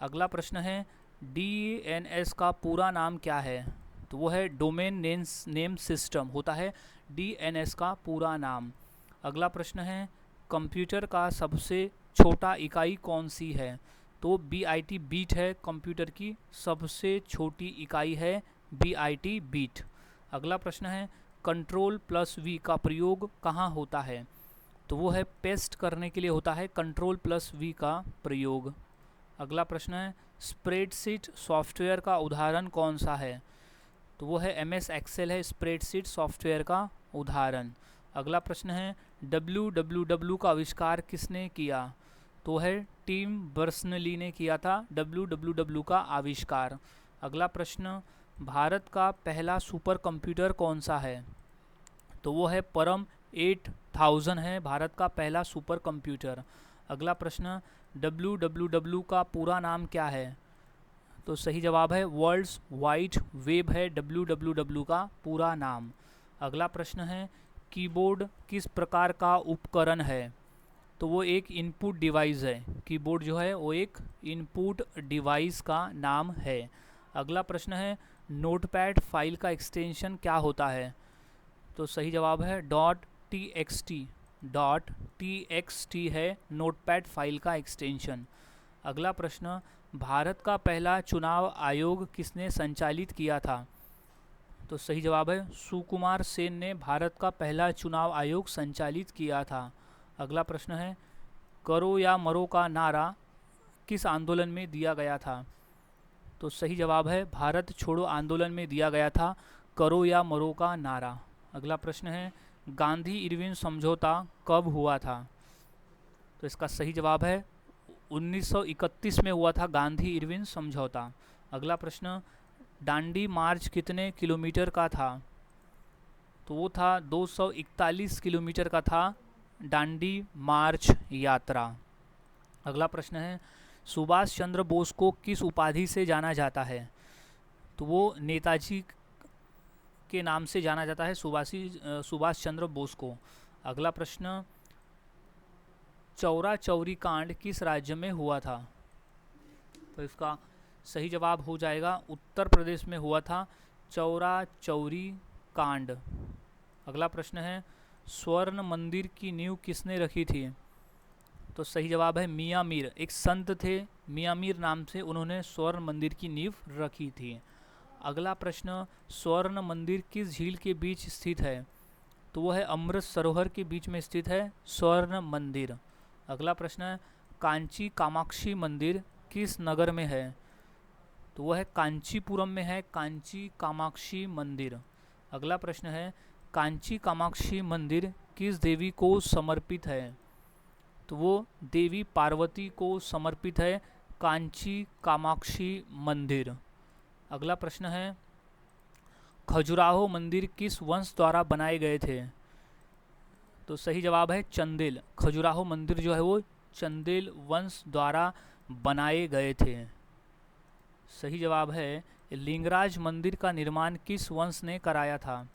अगला प्रश्न है, डीएनएस का पूरा नाम क्या है? तो वो है डोमेन नेम सिस्टम होता है डीएनएस का पूरा नाम। अगला प्रश्न है, कंप्यूटर का सबसे छोटा इकाई कौन सी है? तो बीआईटी बीट है, कंप्यूटर की सबसे छोटी इकाई है बीआईटी बीट। अगला प्रश्न है, कंट्रोल प्लस वी का प्रयोग कहाँ होता है? तो वो है पेस्ट करने के लिए होता है कंट्रोल प्लस वी का प्रयोग। अगला प्रश्न है, स्प्रेडशीट सॉफ्टवेयर का उदाहरण कौन सा है? तो वो है एमएस एक्सेल है स्प्रेडशीट सॉफ्टवेयर का उदाहरण। अगला प्रश्न है, www का आविष्कार किसने किया? तो है टिम बर्नर्स-ली ने किया था www का आविष्कार। अगला प्रश्न, भारत का पहला सुपर कंप्यूटर कौन सा है? तो वो है परम 8000 है भारत का पहला सुपर कंप्यूटर। अगला प्रश्न, www का पूरा नाम क्या है? तो सही जवाब है वर्ल्ड्स वाइड वेब है www का पूरा नाम। अगला प्रश्न है, कीबोर्ड किस प्रकार का उपकरण है? तो वो एक इनपुट डिवाइस है, कीबोर्ड जो है वो एक इनपुट डिवाइस का नाम है। अगला प्रश्न है, नोटपैड फाइल का एक्सटेंशन क्या होता है? तो सही जवाब है .txt है नोटपैड फाइल का एक्सटेंशन। अगला प्रश्न, भारत का पहला चुनाव आयोग किसने संचालित किया था? तो सही जवाब है सुकुमार सेन ने भारत का पहला चुनाव आयोग संचालित किया था। अगला प्रश्न है, करो या मरो का नारा किस आंदोलन में दिया गया था? तो सही जवाब है भारत छोड़ो आंदोलन में दिया गया था करो या मरो का नारा। अगला प्रश्न है, गांधी इरविन समझौता कब हुआ था? तो इसका सही जवाब है 1931 में हुआ था गांधी इरविन समझौता। अगला प्रश्न, दांडी मार्च कितने किलोमीटर का था? तो वो था 241 किलोमीटर का था दांडी मार्च यात्रा। अगला प्रश्न है, सुभाष चंद्र बोस को किस उपाधि से जाना जाता है? तो वो नेताजी के नाम से जाना जाता है सुभाष चंद्र बोस को। अगला प्रश्न, चौरा चौरी कांड किस राज्य में हुआ था? तो इसका सही जवाब हो जाएगा उत्तर प्रदेश में हुआ था चौरा चौरी कांड। अगला प्रश्न है, स्वर्ण मंदिर की नींव किसने रखी थी? तो सही जवाब है मियाँ मीर, एक संत थे मियाँ मीर नाम से, उन्होंने स्वर्ण मंदिर की नींव रखी थी। अगला प्रश्न, स्वर्ण मंदिर किस झील के बीच स्थित है? तो वो है अमृत सरोवर के बीच में स्थित है स्वर्ण मंदिर। अगला प्रश्न है, कांची कामाक्षी मंदिर किस नगर में है? तो वो है कांचीपुरम में है कांची कामाक्षी मंदिर। अगला प्रश्न है, कांची कामाक्षी मंदिर किस देवी को समर्पित है? तो वो देवी पार्वती को समर्पित है कांची कामाक्षी मंदिर। अगला प्रश्न है, खजुराहो मंदिर किस वंश द्वारा बनाए गए थे? तो सही जवाब है चंदेल, खजुराहो मंदिर जो है वो चंदेल वंश द्वारा बनाए गए थे। सही जवाब है लिंगराज मंदिर का निर्माण किस वंश ने कराया था?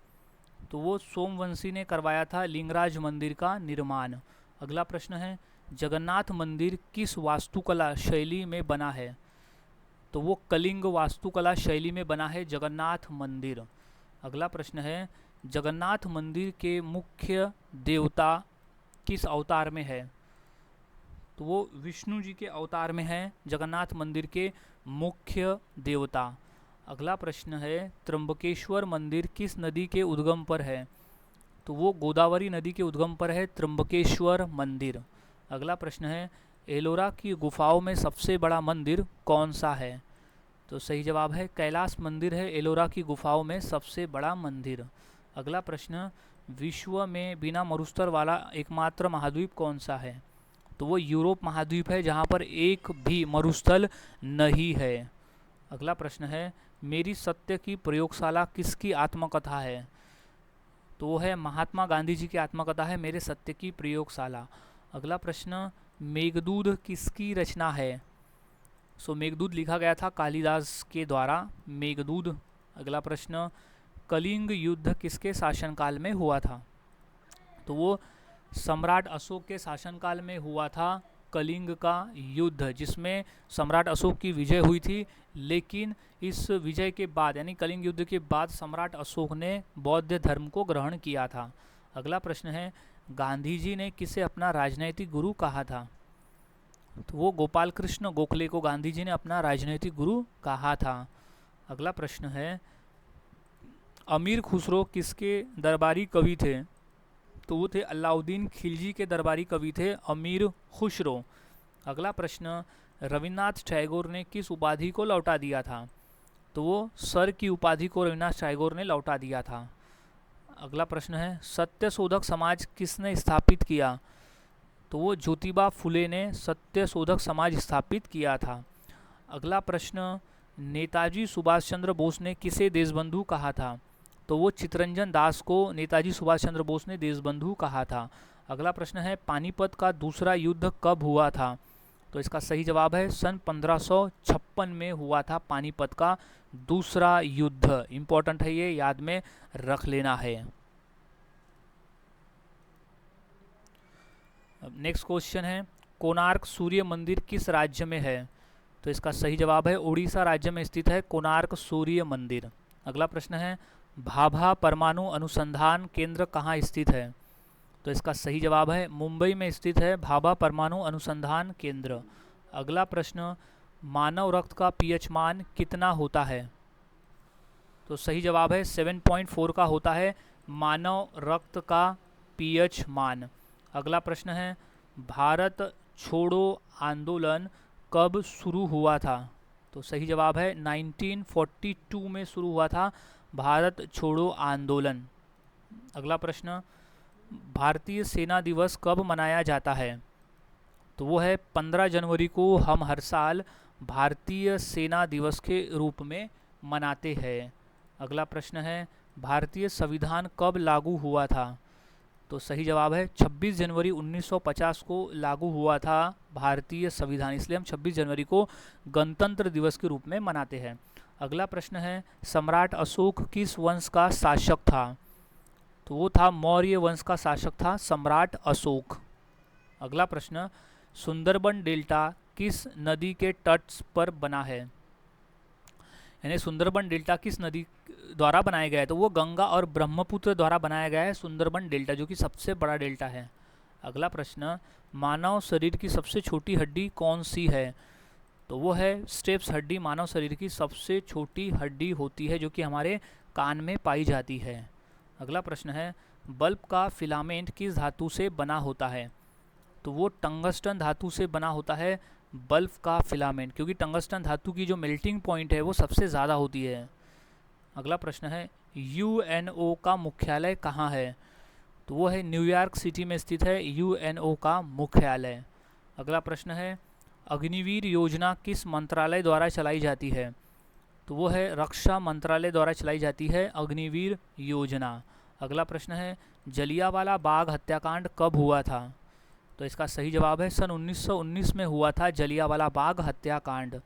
तो वो सोमवंशी ने करवाया था लिंगराज मंदिर का निर्माण। अगला प्रश्न है, जगन्नाथ मंदिर किस वास्तुकला शैली में बना है? तो वो कलिंग वास्तुकला शैली में बना है जगन्नाथ मंदिर। अगला प्रश्न है, जगन्नाथ मंदिर के मुख्य देवता किस अवतार में है? तो वो विष्णु जी के अवतार में है जगन्नाथ मंदिर के मुख्य देवता। अगला प्रश्न है, त्र्यंबकेश्वर मंदिर किस नदी के उद्गम पर है? तो वो गोदावरी नदी के उद्गम पर है त्र्यंबकेश्वर मंदिर। अगला प्रश्न है एलोरा की गुफाओं में सबसे बड़ा मंदिर कौन सा है? तो सही जवाब है कैलाश मंदिर है एलोरा की गुफाओं में सबसे बड़ा मंदिर। अगला प्रश्न विश्व में बिना मरुस्थल वाला एकमात्र महाद्वीप कौन सा है? तो वो यूरोप महाद्वीप है जहाँ पर एक भी मरुस्थल नहीं है। अगला प्रश्न है मेरी सत्य की प्रयोगशाला किसकी आत्मकथा है? तो वो है महात्मा गांधी जी की आत्मकथा है मेरे सत्य की प्रयोगशाला। अगला प्रश्न मेघदूत किसकी रचना है? मेघदूत लिखा गया था कालिदास के द्वारा मेघदूत। अगला प्रश्न कलिंग युद्ध किसके शासनकाल में हुआ था? तो वो सम्राट अशोक के शासनकाल में हुआ था कलिंग का युद्ध, जिसमें सम्राट अशोक की विजय हुई थी। लेकिन इस विजय के बाद यानी कलिंग युद्ध के बाद सम्राट अशोक ने बौद्ध धर्म को ग्रहण किया था। अगला प्रश्न है गांधी जी ने किसे अपना राजनैतिक गुरु कहा था? तो वो गोपाल कृष्ण गोखले को गांधी जी ने अपना राजनैतिक गुरु कहा था। अगला प्रश्न है अमीर खुसरो किसके दरबारी कवि थे? तो वो थे अलाउद्दीन खिलजी के दरबारी कवि थे अमीर खुसरो। अगला प्रश्न रविन्द्रनाथ टैगोर ने किस उपाधि को लौटा दिया था? तो वो सर की उपाधि को रविन्द्रनाथ टैगोर ने लौटा दिया था। अगला प्रश्न है सत्यशोधक समाज किसने स्थापित किया? तो वो ज्योतिबा फुले ने सत्यशोधक समाज स्थापित किया था। अगला प्रश्न नेताजी सुभाष चंद्र बोस ने किसे देशबंधु कहा था? तो वो चित्तरंजन दास को नेताजी सुभाष चंद्र बोस ने देशबंधु कहा था। अगला प्रश्न है पानीपत का दूसरा युद्ध कब हुआ था? तो इसका सही जवाब है सन 1556 में हुआ था पानीपत का दूसरा युद्ध। इंपॉर्टेंट है, ये याद में रख लेना है। नेक्स्ट क्वेश्चन है कोणार्क सूर्य मंदिर किस राज्य में है? तो इसका सही जवाब है उड़ीसा राज्य में स्थित है कोणार्क सूर्य मंदिर। अगला प्रश्न है भाभा परमाणु अनुसंधान केंद्र कहाँ स्थित है? तो इसका सही जवाब है मुंबई में स्थित है भाभा परमाणु अनुसंधान केंद्र। अगला प्रश्न मानव रक्त का पीएच मान कितना होता है? तो सही जवाब है 7.4 का होता है मानव रक्त का पीएच मान। अगला प्रश्न है भारत छोड़ो आंदोलन कब शुरू हुआ था? तो सही जवाब है 1942 में शुरू हुआ था भारत छोड़ो आंदोलन। अगला प्रश्न भारतीय सेना दिवस कब मनाया जाता है? तो वो है 15 जनवरी को हम हर साल भारतीय सेना दिवस के रूप में मनाते हैं। अगला प्रश्न है भारतीय संविधान कब लागू हुआ था? तो सही जवाब है 26 जनवरी 1950 को लागू हुआ था भारतीय संविधान, इसलिए हम 26 जनवरी को गणतंत्र दिवस के रूप में मनाते हैं। अगला प्रश्न है सम्राट अशोक किस वंश का शासक था? तो वो था मौर्य वंश का शासक था सम्राट अशोक। अगला प्रश्न सुंदरबन डेल्टा किस नदी के तट पर बना है? यानी सुंदरबन डेल्टा किस नदी द्वारा बनाया गया है? तो वो गंगा और ब्रह्मपुत्र द्वारा बनाया गया है सुंदरबन डेल्टा, जो कि सबसे बड़ा डेल्टा है। अगला प्रश्न मानव शरीर की सबसे छोटी हड्डी कौन सी है? तो वो है स्टेप्स हड्डी मानव शरीर की सबसे छोटी हड्डी होती है, जो कि हमारे कान में पाई जाती है। अगला प्रश्न है बल्ब का फिलामेंट किस धातु से बना होता है? तो वो टंगस्टन धातु से बना होता है बल्ब का फिलामेंट, क्योंकि टंगस्टन धातु की जो मेल्टिंग पॉइंट है वो सबसे ज़्यादा होती है। अगला प्रश्न है यूएनओ का मुख्यालय कहाँ है? तो वो है न्यूयॉर्क सिटी में स्थित है यूएनओ का मुख्यालय। अगला प्रश्न है अग्निवीर योजना किस मंत्रालय द्वारा चलाई जाती है? तो वो है रक्षा मंत्रालय द्वारा चलाई जाती है अग्निवीर योजना। अगला प्रश्न है जलियांवाला बाग हत्याकांड कब हुआ था? तो इसका सही जवाब है सन 1919 में हुआ था जलियांवाला बाग हत्याकांड।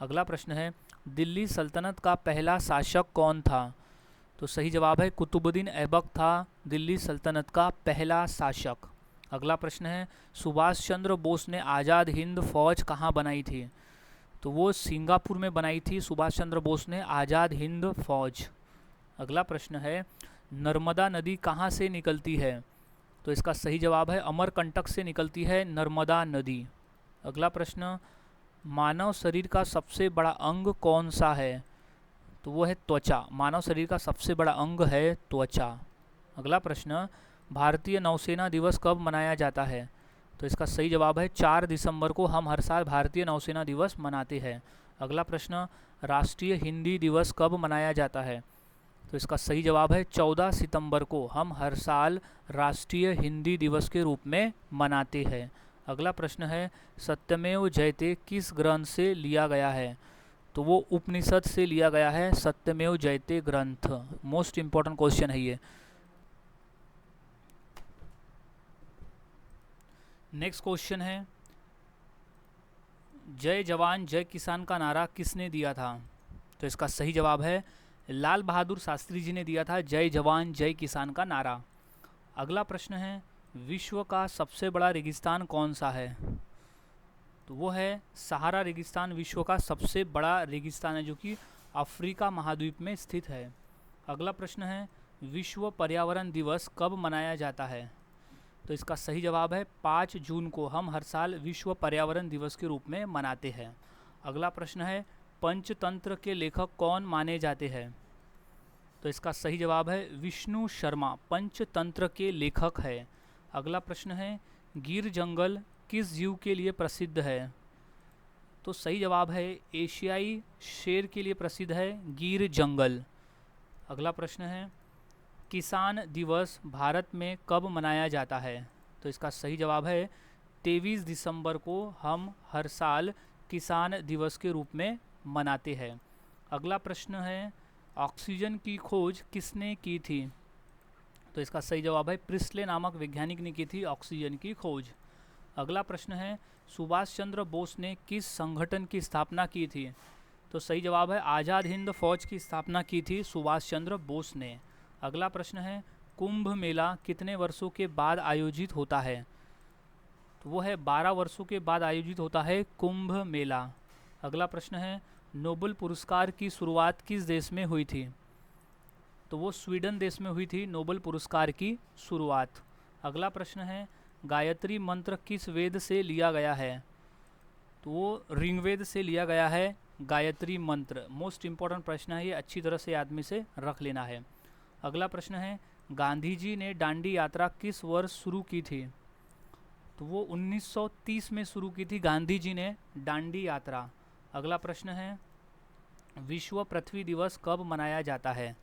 अगला प्रश्न है दिल्ली सल्तनत का पहला शासक कौन था? तो सही जवाब है कुतुबुद्दीन ऐबक था दिल्ली सल्तनत का पहला शासक। अगला प्रश्न है सुभाष चंद्र बोस ने आज़ाद हिंद फौज कहाँ बनाई थी? तो वो सिंगापुर में बनाई थी सुभाष चंद्र बोस ने आज़ाद हिंद फौज। अगला प्रश्न है नर्मदा नदी कहाँ से निकलती है? तो इसका सही जवाब है अमरकंटक से निकलती है नर्मदा नदी। अगला प्रश्न मानव शरीर का सबसे बड़ा अंग कौन सा है? तो वो है त्वचा। मानव शरीर का सबसे बड़ा अंग है त्वचा। अगला प्रश्न, भारतीय नौसेना दिवस कब मनाया जाता है? तो इसका सही जवाब है 4 दिसंबर को हम हर साल भारतीय नौसेना दिवस मनाते हैं। अगला प्रश्न, राष्ट्रीय हिंदी दिवस कब मनाया जाता है? तो इसका सही जवाब है 14 सितंबर को हम हर साल राष्ट्रीय हिंदी दिवस के रूप में मनाते हैं। अगला प्रश्न है, सत्यमेव जयते किस ग्रंथ से लिया गया है? तो वो उपनिषद से लिया गया है, सत्यमेव जयते ग्रंथ। मोस्ट इंपॉर्टेंट क्वेश्चन है ये। नेक्स्ट क्वेश्चन है, जय जवान जय किसान का नारा किसने दिया था? तो इसका सही जवाब है लाल बहादुर शास्त्री जी ने दिया था जय जवान जय किसान का नारा। अगला प्रश्न है, विश्व का सबसे बड़ा रेगिस्तान कौन सा है? तो वो है सहारा रेगिस्तान विश्व का सबसे बड़ा रेगिस्तान है, जो कि अफ्रीका महाद्वीप में स्थित है। अगला प्रश्न है, विश्व पर्यावरण दिवस कब मनाया जाता है? तो इसका सही जवाब है 5 जून को हम हर साल विश्व पर्यावरण दिवस के रूप में मनाते हैं। अगला प्रश्न है, पंचतंत्र के लेखक कौन माने जाते हैं? तो इसका सही जवाब है विष्णु शर्मा पंचतंत्र के लेखक है। अगला प्रश्न है, गिर जंगल किस जीव के लिए प्रसिद्ध है? तो सही जवाब है एशियाई शेर के लिए प्रसिद्ध है गिर जंगल। अगला प्रश्न है, किसान दिवस भारत में कब मनाया जाता है? तो इसका सही जवाब है 23 दिसंबर को हम हर साल किसान दिवस के रूप में मनाते हैं। अगला प्रश्न है, ऑक्सीजन की खोज किसने की थी? तो इसका सही जवाब है प्रिस्ले नामक वैज्ञानिक ने की थी ऑक्सीजन की खोज। अगला प्रश्न है, सुभाष चंद्र बोस ने किस संगठन की स्थापना की थी? तो सही जवाब है आज़ाद हिंद फौज की स्थापना की थी सुभाष चंद्र बोस ने। अगला प्रश्न है, कुंभ मेला कितने वर्षों के बाद आयोजित होता है? तो वो है 12 वर्षों के बाद आयोजित होता है कुंभ मेला। अगला प्रश्न है, नोबेल पुरस्कार की शुरुआत किस देश में हुई थी? तो वो स्वीडन देश में हुई थी नोबेल पुरस्कार की शुरुआत। अगला प्रश्न है, गायत्री मंत्र किस वेद से लिया गया है? तो वो ऋग्वेद से लिया गया है गायत्री मंत्र। मोस्ट इंपॉर्टेंट प्रश्न है ये, अच्छी तरह से आदमी से रख लेना है। अगला प्रश्न है, गांधी जी ने दांडी यात्रा किस वर्ष शुरू की थी? तो वो 1930 में शुरू की थी गांधी जी ने दांडी यात्रा। अगला प्रश्न है, विश्व पृथ्वी दिवस कब मनाया जाता है?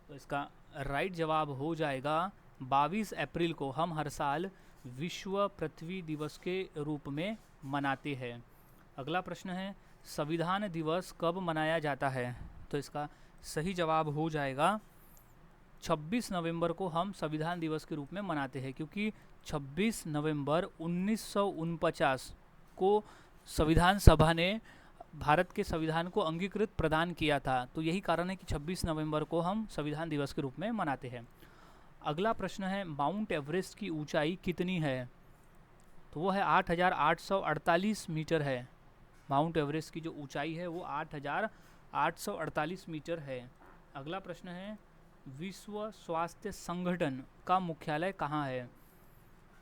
तो इसका राइट जवाब हो जाएगा 22 अप्रैल को हम हर साल विश्व पृथ्वी दिवस के रूप में मनाते हैं। अगला प्रश्न है, संविधान दिवस कब मनाया जाता है? तो इसका सही जवाब हो जाएगा 26 नवंबर को हम संविधान दिवस के रूप में मनाते हैं, क्योंकि 26 नवंबर 1949 को संविधान सभा ने भारत के संविधान को अंगीकृत प्रदान किया था। तो यही कारण है कि 26 नवंबर को हम संविधान दिवस के रूप में मनाते हैं। अगला प्रश्न है, माउंट एवरेस्ट की ऊंचाई कितनी है? तो वो है 8,848 मीटर है। माउंट एवरेस्ट की जो ऊंचाई है वो 8,848 मीटर है। अगला प्रश्न है, विश्व स्वास्थ्य संगठन का मुख्यालय कहाँ है?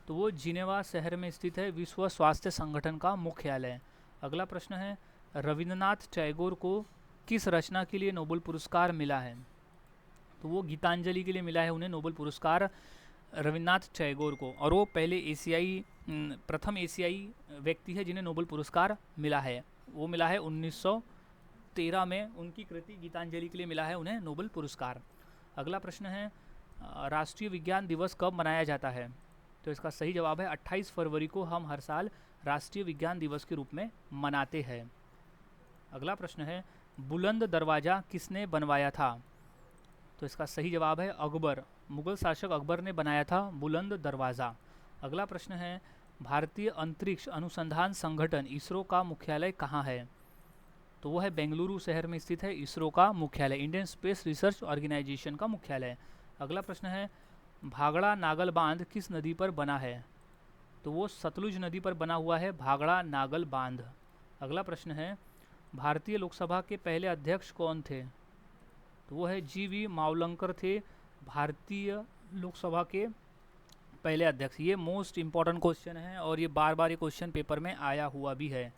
तो वो जिनेवा शहर में स्थित है विश्व स्वास्थ्य संगठन का मुख्यालय। अगला प्रश्न है, रविंद्रनाथ टैगोर को किस रचना के लिए नोबेल पुरस्कार मिला है? तो वो गीतांजलि के लिए मिला है उन्हें नोबेल पुरस्कार रविंद्रनाथ टैगोर को, और वो पहले प्रथम एशियाई व्यक्ति है जिन्हें नोबेल पुरस्कार मिला है। वो मिला है 1913 में, उनकी कृति गीतांजलि के लिए मिला है उन्हें नोबेल पुरस्कार। अगला प्रश्न है, राष्ट्रीय विज्ञान दिवस कब मनाया जाता है? तो इसका सही जवाब है 28 फरवरी को हम हर साल राष्ट्रीय विज्ञान दिवस के रूप में मनाते हैं। अगला प्रश्न है, बुलंद दरवाज़ा किसने बनवाया था? तो इसका सही जवाब है अकबर, मुगल शासक अकबर ने बनाया था बुलंद दरवाज़ा। अगला प्रश्न है, भारतीय अंतरिक्ष अनुसंधान संगठन इसरो का मुख्यालय कहाँ है? तो वो है बेंगलुरु शहर में स्थित है इसरो का मुख्यालय, इंडियन स्पेस रिसर्च ऑर्गेनाइजेशन का मुख्यालय। अगला प्रश्न है, भागड़ा नागल बांध किस नदी पर बना है? तो वो सतलुज नदी पर बना हुआ है भागड़ा नागल बांध। अगला प्रश्न है, भारतीय लोकसभा के पहले अध्यक्ष कौन थे? तो वो है GV मावलंकर थे भारतीय लोकसभा के पहले अध्यक्ष। ये मोस्ट इम्पॉर्टेंट क्वेश्चन है और ये बार बार ये क्वेश्चन पेपर में आया हुआ भी है।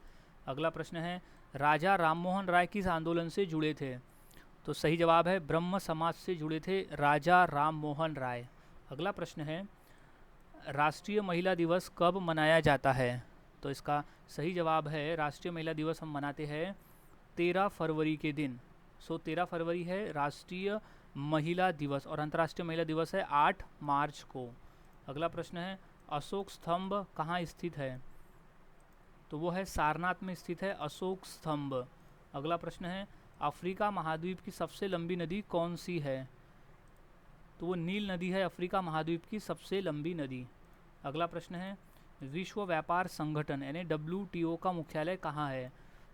अगला प्रश्न है, राजा राममोहन राय किस आंदोलन से जुड़े थे? तो सही जवाब है ब्रह्म समाज से जुड़े थे राजा राममोहन राय। अगला प्रश्न है, राष्ट्रीय महिला दिवस कब मनाया जाता है? तो इसका सही जवाब है, राष्ट्रीय महिला दिवस हम मनाते हैं 13 फरवरी के दिन। 13 फरवरी है राष्ट्रीय महिला दिवस और अंतर्राष्ट्रीय महिला दिवस है 8 मार्च को। अगला प्रश्न है, अशोक स्तंभ कहाँ स्थित है? तो वो है सारनाथ में स्थित है अशोक स्तंभ। अगला प्रश्न है, अफ्रीका महाद्वीप की सबसे लंबी नदी कौन सी है? तो वो नील नदी है अफ्रीका महाद्वीप की सबसे लंबी नदी। अगला प्रश्न है, विश्व व्यापार संगठन यानी WTO का मुख्यालय कहाँ है?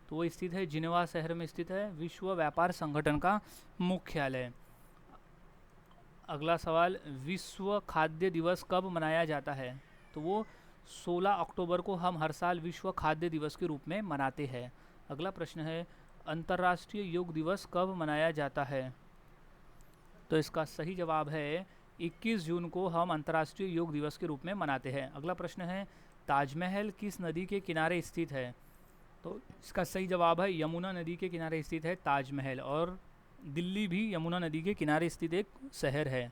तो वो स्थित है जिनेवा शहर में स्थित है विश्व व्यापार संगठन का मुख्यालय। अगला सवाल, विश्व खाद्य दिवस कब मनाया जाता है? तो वो 16 अक्टूबर को हम हर साल विश्व खाद्य दिवस के रूप में मनाते हैं। अगला प्रश्न है, अंतर्राष्ट्रीय योग दिवस कब मनाया जाता है? तो इसका सही जवाब है 21 जून को हम अंतर्राष्ट्रीय योग दिवस के रूप में मनाते हैं। अगला प्रश्न है, ताजमहल किस नदी के किनारे स्थित है? तो इसका सही जवाब है यमुना नदी के किनारे स्थित है ताजमहल, और दिल्ली भी यमुना नदी के किनारे स्थित एक शहर है।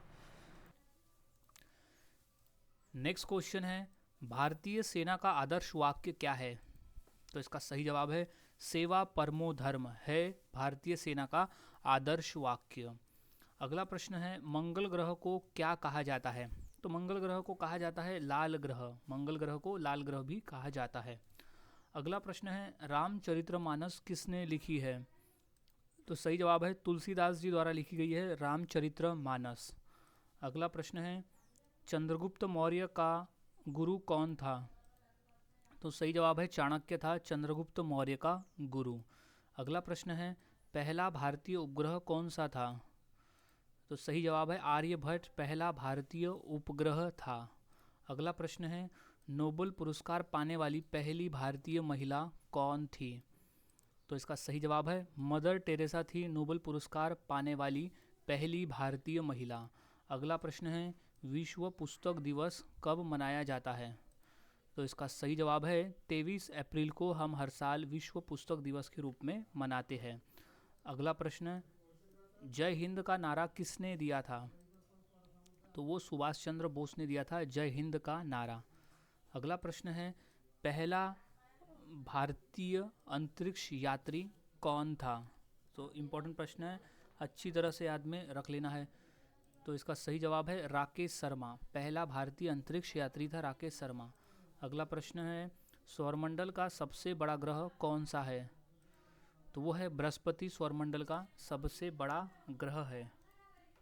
नेक्स्ट क्वेश्चन है, भारतीय सेना का आदर्श वाक्य क्या है? तो इसका सही जवाब है सेवा परमो धर्म है भारतीय सेना का आदर्श वाक्य। अगला प्रश्न है, मंगल ग्रह को क्या कहा जाता है? तो मंगल ग्रह को कहा जाता है लाल ग्रह। मंगल ग्रह को लाल ग्रह भी कहा जाता है। अगला प्रश्न है, रामचरितमानस किसने लिखी है? तो सही जवाब है तुलसीदास जी द्वारा लिखी गई है रामचरितमानस। अगला प्रश्न है, चंद्रगुप्त मौर्य का गुरु कौन था? तो सही जवाब है चाणक्य था चंद्रगुप्त मौर्य का गुरु। अगला प्रश्न है, पहला भारतीय उपग्रह कौन सा था? तो सही जवाब है आर्यभट्ट पहला भारतीय उपग्रह था। अगला प्रश्न है, नोबेल पुरस्कार पाने वाली पहली भारतीय महिला कौन थी? तो इसका सही जवाब है मदर टेरेसा थी नोबेल पुरस्कार पाने वाली पहली भारतीय महिला। अगला प्रश्न है, विश्व पुस्तक दिवस कब मनाया जाता है? तो इसका सही जवाब है 23 अप्रैल को हम हर साल विश्व पुस्तक दिवस के रूप में मनाते हैं। अगला प्रश्न, जय हिंद का नारा किसने दिया था? तो वो सुभाष चंद्र बोस ने दिया था जय हिंद का नारा। अगला प्रश्न है, पहला भारतीय अंतरिक्ष यात्री कौन था? तो इम्पोर्टेंट प्रश्न है, अच्छी तरह से याद में रख लेना है। तो इसका सही जवाब है राकेश शर्मा। पहला भारतीय अंतरिक्ष यात्री था राकेश शर्मा। अगला प्रश्न है, सौरमंडल का सबसे बड़ा ग्रह कौन सा है? तो वो है बृहस्पति सौरमंडल का सबसे बड़ा ग्रह है।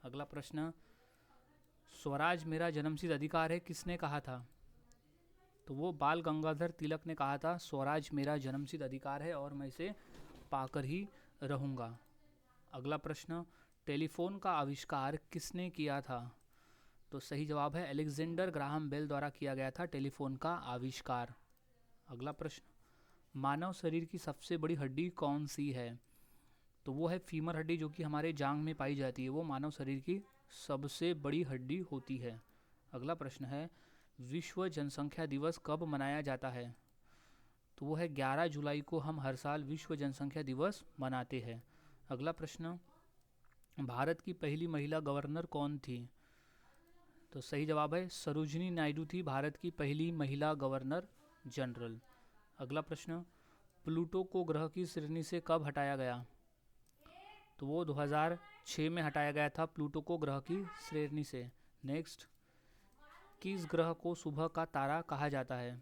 अगला प्रश्न, स्वराज मेरा जन्मसिद्ध अधिकार है किसने कहा था? तो वो बाल गंगाधर तिलक ने कहा था स्वराज मेरा जन्मसिद्ध अधिकार है और मैं इसे पाकर ही रहूँगा। अगला प्रश्न, टेलीफोन का आविष्कार किसने किया था? तो सही जवाब है अलेक्जेंडर ग्राहम बेल द्वारा किया गया था टेलीफोन का आविष्कार। अगला प्रश्न, मानव शरीर की सबसे बड़ी हड्डी कौन सी है? तो वो है फीमर हड्डी जो कि हमारे जांघ में पाई जाती है, वो मानव शरीर की सबसे बड़ी हड्डी होती है। अगला प्रश्न है, विश्व जनसंख्या दिवस कब मनाया जाता है? तो वो है 11 जुलाई को हम हर साल विश्व जनसंख्या दिवस मनाते हैं। अगला प्रश्न, भारत की पहली महिला गवर्नर कौन थी? तो सही जवाब है सरोजिनी नायडू थी भारत की पहली महिला गवर्नर जनरल। अगला प्रश्न, प्लूटो को ग्रह की श्रेणी से कब हटाया गया? तो वो 2006 में हटाया गया था प्लूटो को ग्रह की श्रेणी से। नेक्स्ट, किस ग्रह को सुबह का तारा कहा जाता है?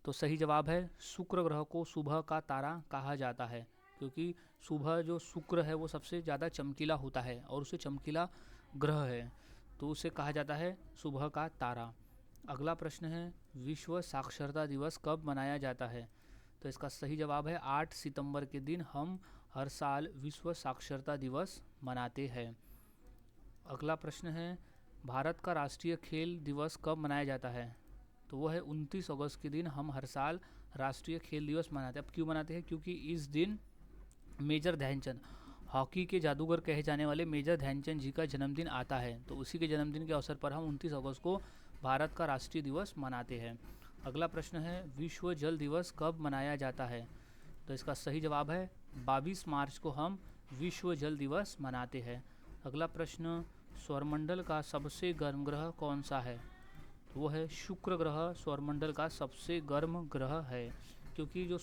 तो सही जवाब है शुक्र ग्रह को सुबह का तारा कहा जाता है, क्योंकि सुबह जो शुक्र है वो सबसे ज़्यादा चमकीला होता है और उसे चमकीला ग्रह है, तो उसे कहा जाता है सुबह का तारा। अगला प्रश्न है, विश्व साक्षरता दिवस कब मनाया जाता है? तो इसका सही जवाब है 8 सितंबर के दिन हम हर साल विश्व साक्षरता दिवस मनाते हैं। अगला प्रश्न है, भारत का राष्ट्रीय खेल दिवस कब मनाया जाता है? तो वो है 29 अगस्त के दिन हम हर साल राष्ट्रीय खेल दिवस मनाते हैं। अब क्यों मनाते हैं? क्योंकि इस दिन मेजर ध्यानचंद, हॉकी के जादूगर कहे जाने वाले मेजर ध्यानचंद जी का जन्मदिन आता है, तो उसी के जन्मदिन के अवसर पर हम 29 अगस्त को भारत का राष्ट्रीय दिवस मनाते हैं। अगला प्रश्न है, विश्व जल दिवस कब मनाया जाता है? तो इसका सही जवाब है 22 मार्च को हम विश्व जल दिवस मनाते हैं। अगला प्रश्न, सौरमंडल का सबसे गर्म ग्रह कौन सा है? तो वो है शुक्र ग्रह सौरमंडल का सबसे गर्म ग्रह है, क्योंकि जो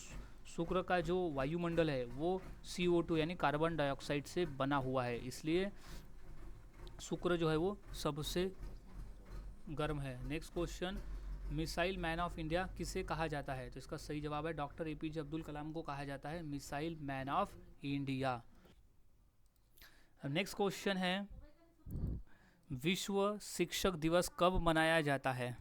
शुक्र का जो वायुमंडल है वो CO2 यानी कार्बन डाइऑक्साइड से बना हुआ है, इसलिए शुक्र जो है वो सबसे गर्म है। Next question, missile man of India किसे कहा जाता है? तो इसका सही जवाब है डॉक्टर APJ अब्दुल कलाम को कहा जाता है missile man of India. Next question है, विश्व शिक्षक दिवस कब मनाया जाता है?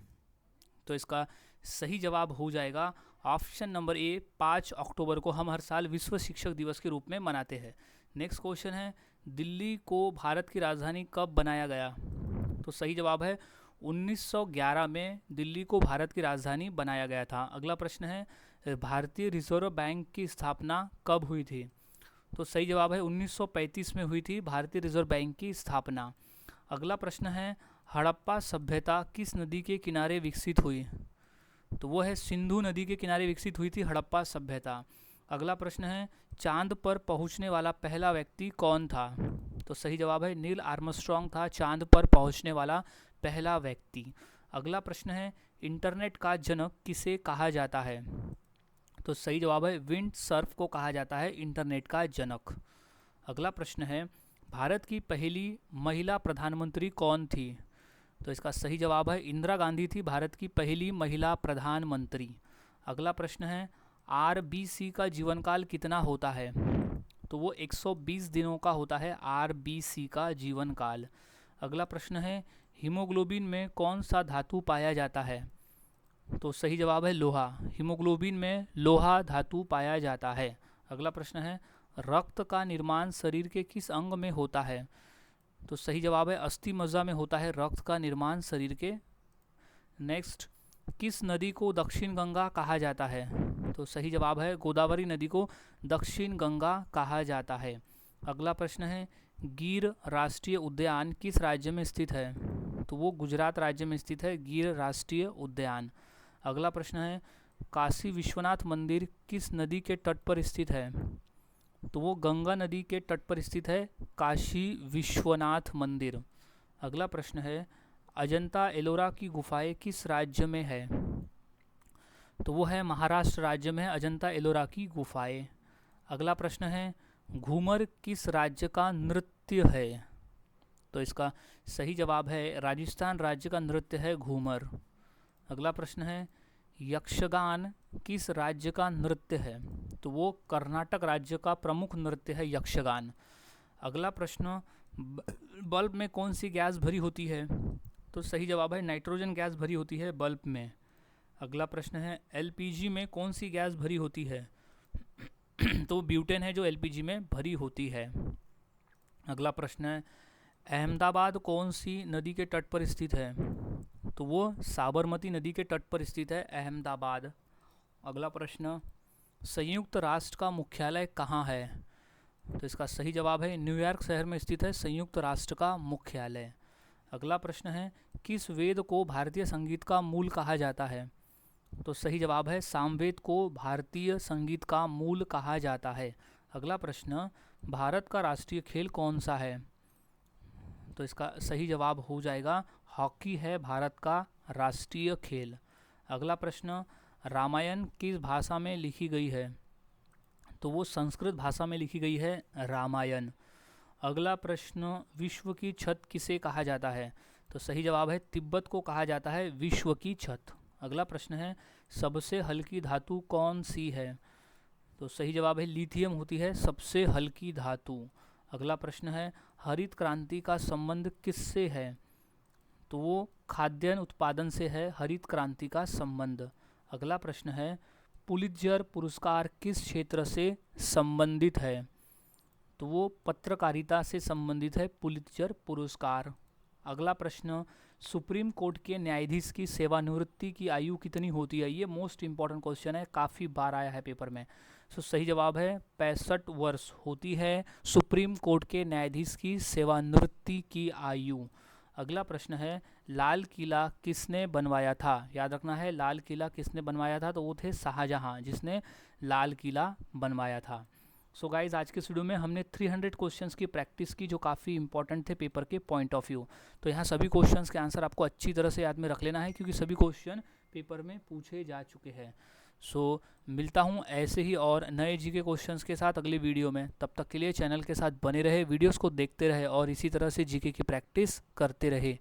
तो इसका सही जवाब हो जाएगा ऑप्शन नंबर ए, 5 अक्टूबर को हम हर साल विश्व शिक्षक दिवस के रूप में मनाते हैं। नेक्स्ट क्वेश्चन है, दिल्ली को भारत की राजधानी कब बनाया गया? तो सही जवाब है 1911 में दिल्ली को भारत की राजधानी बनाया गया था। अगला प्रश्न है, भारतीय रिजर्व बैंक की स्थापना कब हुई थी? तो सही जवाब है 1935 में हुई थी भारतीय रिजर्व बैंक की स्थापना। अगला प्रश्न है, हड़प्पा सभ्यता किस नदी के किनारे विकसित हुई? तो वो है सिंधु नदी के किनारे विकसित हुई थी हड़प्पा सभ्यता। अगला प्रश्न है, चांद पर पहुंचने वाला पहला व्यक्ति कौन था? तो सही जवाब है नील आर्मस्ट्रॉन्ग था चांद पर पहुंचने वाला पहला व्यक्ति। अगला प्रश्न है, इंटरनेट का जनक किसे कहा जाता है? तो सही जवाब है विंड सर्फ को कहा जाता है इंटरनेट का जनक। अगला प्रश्न है, भारत की पहली महिला प्रधानमंत्री कौन थी? तो इसका सही जवाब है इंदिरा गांधी थी भारत की पहली महिला प्रधानमंत्री। अगला प्रश्न है, RBC का जीवनकाल कितना होता है? तो वो 120 दिनों का होता है RBC का जीवनकाल। अगला प्रश्न है, हीमोग्लोबिन में कौन सा धातु पाया जाता है? तो सही जवाब है लोहा। हीमोग्लोबिन में लोहा धातु पाया जाता है। अगला प्रश्न है, रक्त का निर्माण शरीर के किस अंग में होता है? तो सही जवाब है अस्थि मज्जा में होता है रक्त का निर्माण शरीर के। नेक्स्ट, किस नदी को दक्षिण गंगा कहा जाता है? तो सही जवाब है गोदावरी नदी को दक्षिण गंगा कहा जाता है। अगला प्रश्न है, गिर राष्ट्रीय उद्यान किस राज्य में स्थित है? तो वो गुजरात राज्य में स्थित है गिर राष्ट्रीय उद्यान। अगला प्रश्न है, काशी विश्वनाथ मंदिर किस नदी के तट पर स्थित है? तो वो गंगा नदी के तट पर स्थित है काशी विश्वनाथ मंदिर। अगला प्रश्न है, अजंता एलोरा की गुफाएं किस राज्य में है? तो वो है महाराष्ट्र राज्य में है अजंता एलोरा की गुफाएं। अगला प्रश्न है, घूमर किस राज्य का नृत्य है? तो इसका सही जवाब है राजस्थान राज्य का नृत्य है घूमर। अगला प्रश्न है, यक्षगान किस राज्य का नृत्य है? तो वो कर्नाटक राज्य का प्रमुख नृत्य है यक्षगान। अगला प्रश्न, बल्ब में कौन सी गैस भरी होती है? तो सही जवाब है नाइट्रोजन गैस भरी होती है बल्ब में। अगला प्रश्न है, LPG में कौन सी गैस भरी होती है? तो ब्यूटेन है जो LPG में भरी होती है। अगला प्रश्न है, अहमदाबाद कौन सी नदी के तट पर स्थित है? तो वो साबरमती नदी के तट पर स्थित है अहमदाबाद। अगला प्रश्न, संयुक्त राष्ट्र का मुख्यालय कहाँ है? तो इसका सही जवाब है न्यूयॉर्क शहर में स्थित है संयुक्त राष्ट्र का मुख्यालय। अगला प्रश्न है, किस वेद को भारतीय संगीत का मूल कहा जाता है? तो सही जवाब है सामवेद को भारतीय संगीत का मूल कहा जाता है। अगला प्रश्न, भारत का राष्ट्रीय खेल कौन सा है? तो इसका सही जवाब हो जाएगा हॉकी है भारत का राष्ट्रीय खेल। अगला प्रश्न, रामायण किस भाषा में लिखी गई है? तो वो संस्कृत भाषा में लिखी गई है रामायण। अगला प्रश्न, विश्व की छत किसे कहा जाता है? तो सही जवाब है तिब्बत को कहा जाता है विश्व की छत। अगला प्रश्न है, सबसे हल्की धातु कौन सी है? तो सही जवाब है लिथियम होती है सबसे हल्की धातु। अगला प्रश्न है, हरित क्रांति का संबंध किससे है? तो वो खाद्यान्न उत्पादन से है हरित क्रांति का संबंध। अगला प्रश्न है, पुलित्जर पुरस्कार किस क्षेत्र से संबंधित है? तो वो पत्रकारिता से संबंधित है पुलित्जर पुरस्कार। अगला प्रश्न, सुप्रीम कोर्ट के न्यायाधीश की सेवानिवृत्ति की आयु कितनी होती है? ये मोस्ट इंपॉर्टेंट क्वेश्चन है, काफ़ी बार आया है पेपर में। सो सही जवाब है 65 वर्ष होती है सुप्रीम कोर्ट के न्यायाधीश की सेवानिवृत्ति की आयु। अगला प्रश्न है, लाल किला किसने बनवाया था? याद रखना है लाल किला किसने बनवाया था? तो वो थे शाहजहां जिसने लाल किला बनवाया था। सो गाइज आज के इस वीडियो में हमने 300 क्वेश्चंस की प्रैक्टिस की जो काफ़ी इंपॉर्टेंट थे पेपर के पॉइंट ऑफ व्यू। तो यहाँ सभी क्वेश्चंस के आंसर आपको अच्छी तरह से याद में रख लेना है क्योंकि सभी क्वेश्चन पेपर में पूछे जा चुके हैं। सो मिलता हूँ ऐसे ही और नए जीके क्वेश्चंस के साथ अगली वीडियो में। तब तक के लिए चैनल के साथ बने रहे, वीडियोस को देखते रहे और इसी तरह से जीके की प्रैक्टिस करते रहे।